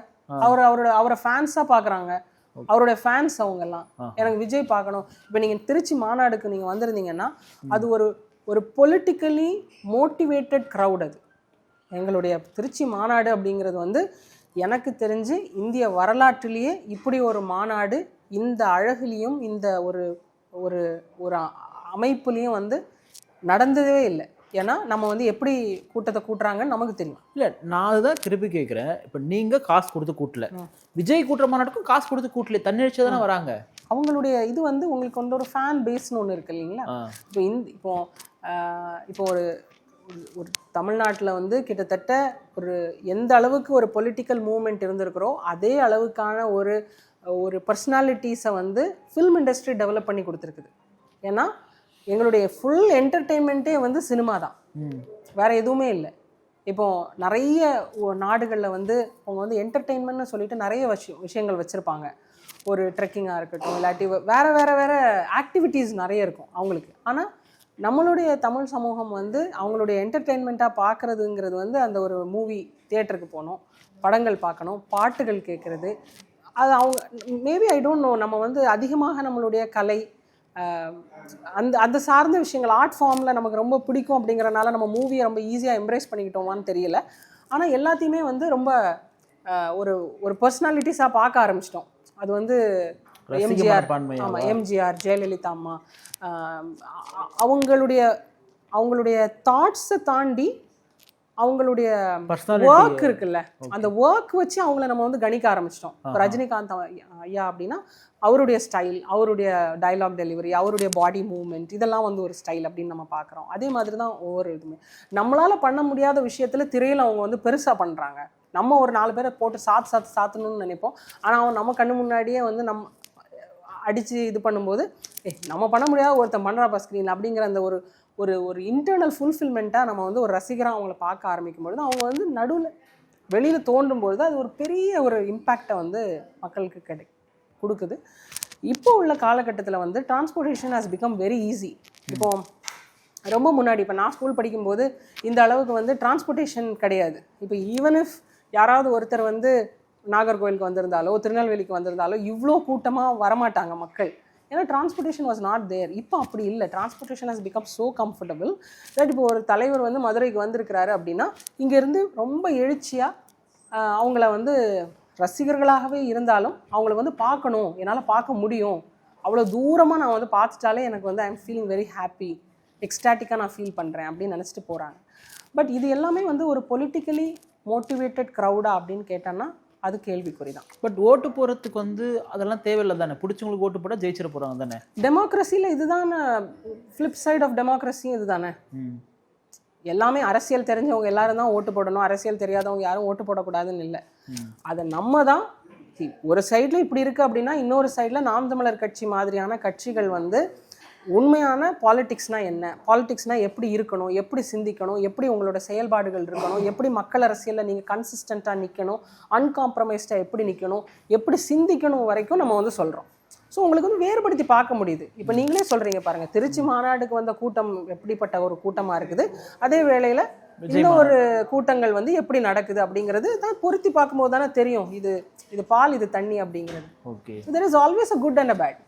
அவரை ஃபேன்ஸாக பார்க்குறாங்க, அவருடைய ஃபேன்ஸ் அவங்கெல்லாம். எனக்கு விஜய் பார்க்கணும். இப்போ நீங்கள் திருச்சி மாநாடுக்கு நீங்கள் வந்திருந்தீங்கன்னா அது ஒரு பொலிட்டிக்கலி மோட்டிவேட்டட் க்ரௌட். அது எங்களுடைய திருச்சி மாநாடு அப்படிங்கிறது வந்து எனக்கு தெரிஞ்சு இந்திய வரலாற்றிலேயே இப்படி ஒரு மாநாடு இந்த அழகுலையும் இந்த ஒரு அமைப்புலேயும் வந்து நடந்ததே இல்லை. ஏன்னா நம்ம வந்து எப்படி கூட்டத்தை கூட்டுறாங்கன்னு நமக்கு தெரியும். இல்லை, நான் அதுதான் திருப்பி கேட்குறேன். இப்போ நீங்கள் காசு கொடுத்து கூட்டல, விஜய் கூட்டுற மாநாட்டுக்கும் காசு கொடுத்து கூட்டல, தன்னெழுச்சி தானே வராங்க. அவங்களுடைய இது வந்து உங்களுக்கு வந்து ஒரு ஃபேன் பேஸ்னு ஒன்று இருக்கு இல்லைங்களா. இப்போ ஒரு தமிழ்நாட்டில் வந்து கிட்டத்தட்ட எந்த அளவுக்கு ஒரு பொலிட்டிக்கல் மூவ்மெண்ட் இருந்திருக்கிறோ அதே அளவுக்கான ஒரு பர்சனாலிட்டிஸை வந்து ஃபில்ம் இண்டஸ்ட்ரி டெவலப் பண்ணி கொடுத்துருக்குது. ஏன்னா எங்களுடைய ஃபுல் என்டர்டெயின்மெண்ட்டே வந்து சினிமா தான், வேறு எதுவுமே இல்லை. இப்போ நிறைய நாடுகளில் வந்து அவங்க வந்து என்டர்டெயின்மெண்ட்னு சொல்லிட்டு நிறைய விஷயங்கள் வச்சுருப்பாங்க. ஒரு ட்ரெக்கிங்காக இருக்கட்டும், இல்லாட்டி வேறு ஆக்டிவிட்டீஸ் நிறைய இருக்கும் அவங்களுக்கு. ஆனால் நம்மளுடைய தமிழ் சமூகம் வந்து அவங்களுடைய என்டர்டெயின்மெண்ட்டாக பார்க்குறதுங்கிறது வந்து அந்த ஒரு மூவி தியேட்டருக்கு போகணும், படங்கள் பார்க்கணும், பாட்டுகள் கேட்குறது. அது அவங்க மேபி ஐ டோன்ட் நோ, நம்ம வந்து அதிகமாக நம்மளுடைய கலை அந்த சார்ந்த விஷயங்கள் ஆர்ட் ஃபார்மில் நமக்கு ரொம்ப பிடிக்கும் அப்படிங்கிறனால நம்ம மூவியை ரொம்ப ஈஸியாக எம்ப்ரேஸ் பண்ணிக்கிட்டோமான்னு தெரியல. ஆனால் எல்லாத்தையுமே வந்து ரொம்ப ஒரு பர்சனாலிட்டிஸாக பார்க்க ஆரம்பிச்சிட்டோம். அது வந்து எம்ஜிஆர், ஆமாம், எம்ஜிஆர், ஜெயலலிதா அம்மா, அவங்களுடைய தாட்ஸை தாண்டி அவங்களுடைய ஒர்க் இருக்குல்ல, அந்த ஒர்க் வச்சு அவங்கள நம்ம வந்து கணிக்க ஆரம்பிச்சிட்டோம். இப்போ ரஜினிகாந்த் ஐயா அப்படின்னா அவருடைய ஸ்டைல், அவருடைய டைலாக் டெலிவரி, அவருடைய பாடி மூவ்மெண்ட், இதெல்லாம் வந்து ஒரு ஸ்டைல் அப்படின்னு நம்ம பார்க்குறோம். அதே மாதிரி தான் ஒவ்வொரு இதுவுமே நம்மளால் பண்ண முடியாத விஷயத்தில் திரையில் அவங்க வந்து பெருசாக பண்ணுறாங்க. நம்ம ஒரு 4 பேரை போட்டு சாத்தணும்னு நினைப்போம். ஆனால் அவன் நம்ம கண்ணு முன்னாடியே வந்து நம்ம அடித்து இது பண்ணும்போது நம்ம பண்ண முடியாத ஒருத்தன் பண்ணுறாப்பா ஸ்க்ரீன் அப்படிங்கிற அந்த ஒரு இன்டர்னல் ஃபுல்ஃபில்மெண்ட்டாக நம்ம வந்து ஒரு ரசிகராக அவங்கள பார்க்க ஆரம்பிக்கும் பொழுது அவங்க வந்து நடுவில் வெளியில் தோன்றும் பொழுது அது ஒரு பெரிய ஒரு இம்பேக்டை வந்து மக்களுக்கு கொடுக்குது. இப்போ உள்ள காலகட்டத்தில் வந்து transportation has become very easy. இப்போ ரொம்ப முன்னாடி இப்போ நான் ஸ்கூல் படிக்கும்போது இந்த அளவுக்கு வந்து டிரான்ஸ்போர்ட்டேஷன் கிடையாது. இப்போ ஈவன் இஃப் யாராவது ஒருத்தர் வந்து நாகர்கோவிலுக்கு வந்திருந்தாலோ திருநெல்வேலிக்கு வந்திருந்தாலோ இவ்வளோ கூட்டமாக வரமாட்டாங்க மக்கள். ஏன்னா டிரான்ஸ்போர்ட்டேஷன் வாஸ் நாட் தேர். இப்போ அப்படி இல்லை. Transportation has become so comfortable that இப்போ ஒரு தலைவர் வந்து மதுரைக்கு வந்திருக்கிறாரு அப்படின்னா இங்கேருந்து ரொம்ப எழுச்சியாக அவங்கள வந்து ரசிகர்களாகவே இருந்தாலும் அவங்கள வந்து பார்க்கணும், என்னால் பார்க்க முடியும், அவ்வளோ தூரமாக நான் வந்து பார்த்துட்டாலே எனக்கு வந்து I am feeling very happy, எக்ஸ்டாட்டிக்காக நான் ஃபீல் பண்ணுறேன் அப்படின்னு நினச்சிட்டு போகிறாங்க. பட் இது எல்லாமே வந்து ஒரு பொலிட்டிக்கலி மோட்டிவேட்டட் க்ரௌடா அப்படின்னு கேட்டோன்னா அது கேள்விக்குறி தான். பட் ஓட்டு போகிறதுக்கு வந்து அதெல்லாம் தேவையில்லை தானே, பிடிச்சவங்களுக்கு ஓட்டு போட்டால் ஜெயிச்சிட போகிறாங்க தானே. டெமோக்ரஸியில் இதுதானே ஃப்ளிப் சைட் ஆஃப் டெமோக்ரஸியும் இது தானே. எல்லாமே அரசியல் தெரிஞ்சவங்க எல்லாரும் தான் ஓட்டு போடணும், அரசியல் தெரியாதவங்க யாரும் ஓட்டு போடக்கூடாதுன்னு இல்லை. அதை நம்ம தான் ஒரு சைடில் இப்படி இருக்குது அப்படின்னா இன்னொரு சைடில் நாம் தமிழர் கட்சி மாதிரியான கட்சிகள் வந்து உண்மையான பாலிடிக்ஸ்னால் என்ன, பாலிடிக்ஸ்னால் எப்படி இருக்கணும், எப்படி சிந்திக்கணும், எப்படி உங்களோட செயல்பாடுகள் இருக்கணும், எப்படி மக்கள் அரசியலில் நீங்கள் கன்சிஸ்டண்ட்டாக நிற்கணும், அன்காம்ப்ரமைஸ்டாக எப்படி நிற்கணும், எப்படி சிந்திக்கணும் வரைக்கும் நம்ம வந்து சொல்கிறோம். ஸோ உங்களுக்கு வந்து வேறுபடுத்தி பார்க்க முடியுது. இப்போ நீங்களே சொல்கிறீங்க பாருங்கள், திருச்சி மாநாடுக்கு வந்த கூட்டம் எப்படிப்பட்ட ஒரு கூட்டமாக இருக்குது, அதே வேளையில் இந்த ஒரு கூட்டங்கள் வந்து எப்படி நடக்குது அப்படிங்கிறது தான் பொருத்தி பார்க்கும்போது தானே தெரியும் இது பால் இது தண்ணி அப்படிங்கிறது. Okay, there is always a good and a bad.